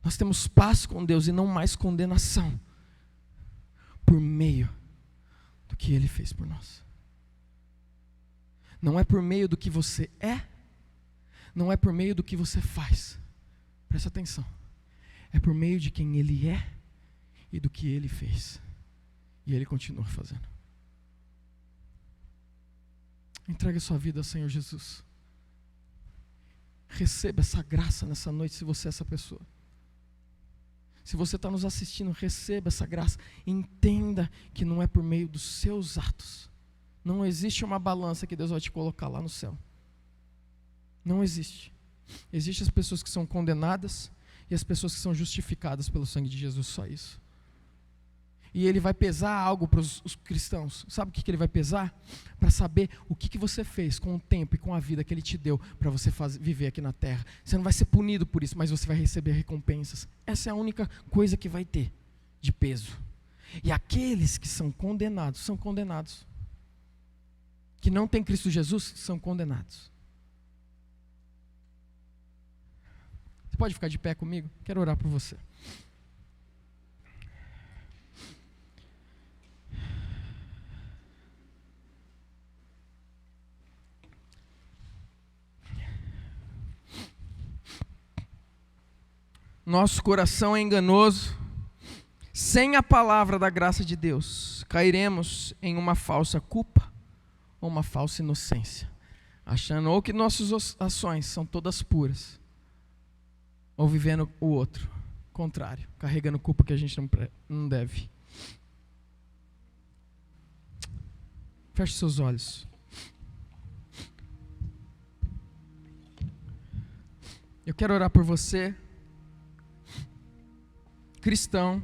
Nós temos paz com Deus e não mais condenação, por meio do que Ele fez por nós. Não é por meio do que você é, não é por meio do que você faz. Presta atenção. É por meio de quem Ele é e do que Ele fez. E Ele continua fazendo. Entregue a sua vida ao Senhor Jesus. Receba essa graça nessa noite, se você é essa pessoa. Se você está nos assistindo, receba essa graça. Entenda que não é por meio dos seus atos. Não existe uma balança que Deus vai te colocar lá no céu. Não existe. Existem as pessoas que são condenadas e as pessoas que são justificadas pelo sangue de Jesus, só isso. E Ele vai pesar algo para os cristãos. Sabe o que Ele vai pesar? Para saber o que você fez com o tempo e com a vida que Ele te deu para você viver aqui na terra. Você não vai ser punido por isso, mas você vai receber recompensas. Essa é a única coisa que vai ter de peso. E aqueles que são condenados, são condenados. Que não tem Cristo Jesus, são condenados. Você pode ficar de pé comigo? Quero orar por você. Nosso coração é enganoso. Sem a palavra da graça de Deus, cairemos em uma falsa culpa ou uma falsa inocência, achando ou que nossas ações são todas puras, ou vivendo o outro, contrário, carregando culpa que a gente não deve. Feche seus olhos. Eu quero orar por você, cristão,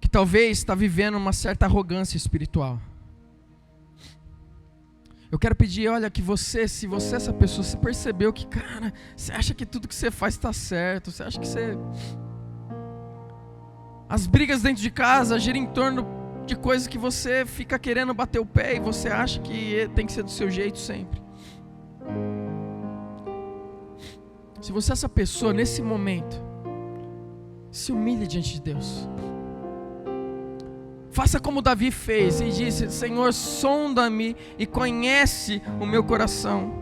que talvez está vivendo uma certa arrogância espiritual. Eu quero pedir, olha, que você, se você é essa pessoa, você percebeu que, cara, você acha que tudo que você faz está certo, você acha que você... As brigas dentro de casa giram em torno de coisas que você fica querendo bater o pé e você acha que tem que ser do seu jeito sempre. Se você é essa pessoa, nesse momento, se humilhe diante de Deus. Faça como Davi fez e disse: Senhor, sonda-me e conhece o meu coração.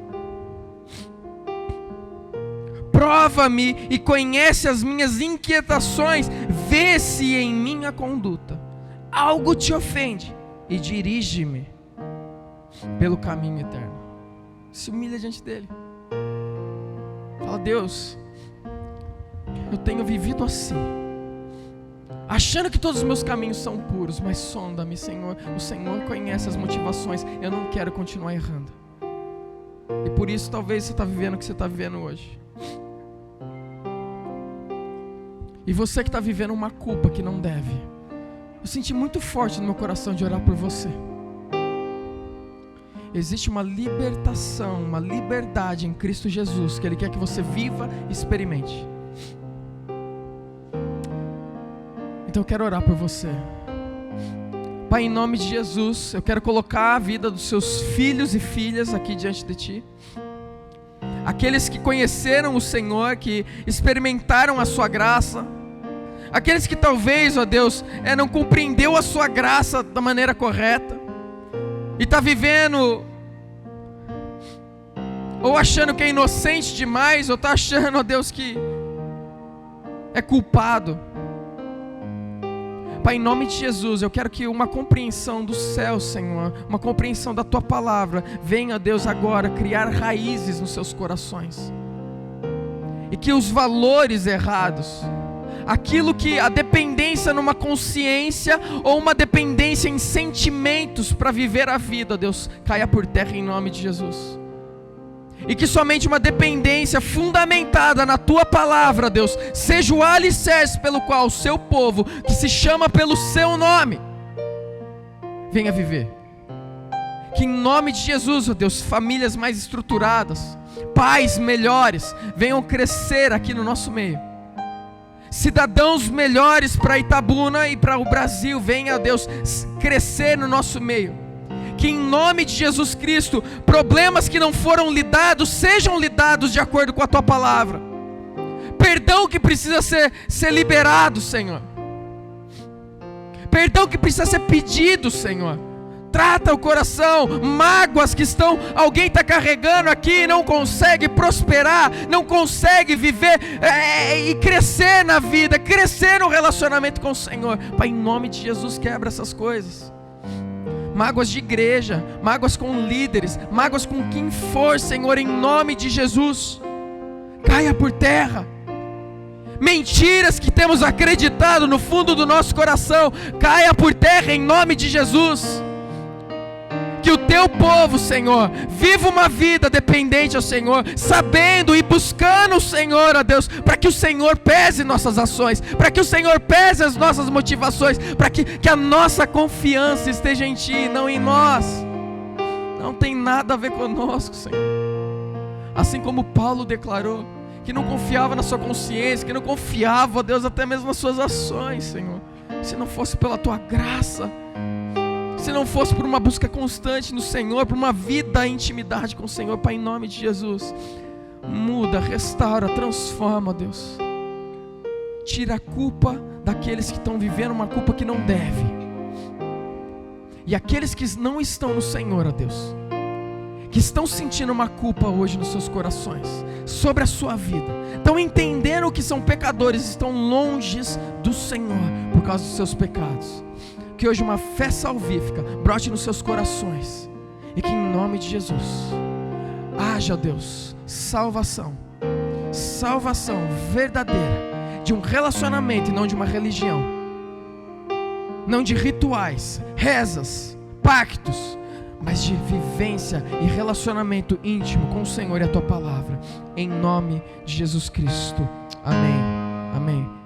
Prova-me e conhece as minhas inquietações. Vê se em minha conduta algo te ofende e dirige-me pelo caminho eterno. Se humilha diante dele. Fala: Deus, eu tenho vivido assim, achando que todos os meus caminhos são puros, mas sonda-me, Senhor. O Senhor conhece as motivações. Eu não quero continuar errando. E por isso talvez você está vivendo o que você está vivendo hoje. E você que está vivendo uma culpa que não deve, eu senti muito forte no meu coração de orar por você. Existe uma libertação, uma liberdade em Cristo Jesus, que Ele quer que você viva e experimente. Então eu quero orar por você. Pai, em nome de Jesus, eu quero colocar a vida dos seus filhos e filhas aqui diante de Ti. Aqueles que conheceram o Senhor, que experimentaram a Sua graça. Aqueles que talvez, ó Deus, não compreendeu a Sua graça da maneira correta. E está vivendo, ou achando que é inocente demais, ou está achando, ó Deus, que é culpado. Pai, em nome de Jesus, eu quero que uma compreensão do céu, Senhor, uma compreensão da Tua palavra, venha, Deus, agora criar raízes nos seus corações. E que os valores errados, aquilo que a dependência numa consciência ou uma dependência em sentimentos para viver a vida, Deus, caia por terra em nome de Jesus. E que somente uma dependência fundamentada na Tua palavra, Deus, seja o alicerce pelo qual o Seu povo, que se chama pelo Seu nome, venha viver. Que em nome de Jesus, ó Deus, famílias mais estruturadas, pais melhores, venham crescer aqui no nosso meio. Cidadãos melhores para Itabuna e para o Brasil, venha, Deus, crescer no nosso meio. Que em nome de Jesus Cristo, problemas que não foram lidados, sejam lidados de acordo com a Tua palavra. Perdão que precisa ser liberado, Senhor. Perdão que precisa ser pedido, Senhor. Trata o coração, mágoas que alguém está carregando aqui e não consegue prosperar, não consegue viver e crescer na vida, crescer no relacionamento com o Senhor. Pai, em nome de Jesus, quebra essas coisas. Mágoas de igreja, mágoas com líderes, mágoas com quem for, Senhor, em nome de Jesus, caia por terra. Mentiras que temos acreditado no fundo do nosso coração, caia por terra em nome de Jesus. Que o teu povo, Senhor, viva uma vida dependente ao Senhor, sabendo e buscando o Senhor, ó Deus, para que o Senhor pese nossas ações, para que o Senhor pese as nossas motivações, para que a nossa confiança esteja em Ti, não em nós. Não tem nada a ver conosco, Senhor. Assim como Paulo declarou, que não confiava na sua consciência, que não confiava, ó Deus, até mesmo nas suas ações, Senhor. Se não fosse pela Tua graça, se não fosse por uma busca constante no Senhor, por uma vida em intimidade com o Senhor, Pai, em nome de Jesus, muda, restaura, transforma, Deus. Tira a culpa daqueles que estão vivendo uma culpa que não deve. E aqueles que não estão no Senhor, ó Deus, que estão sentindo uma culpa hoje nos seus corações, sobre a sua vida, estão entendendo que são pecadores, estão longe do Senhor, por causa dos seus pecados. Que hoje uma fé salvífica brote nos seus corações, e que em nome de Jesus haja, Deus, salvação verdadeira, de um relacionamento e não de uma religião, não de rituais, rezas, pactos, mas de vivência e relacionamento íntimo com o Senhor e a Tua palavra, em nome de Jesus Cristo, amém, amém.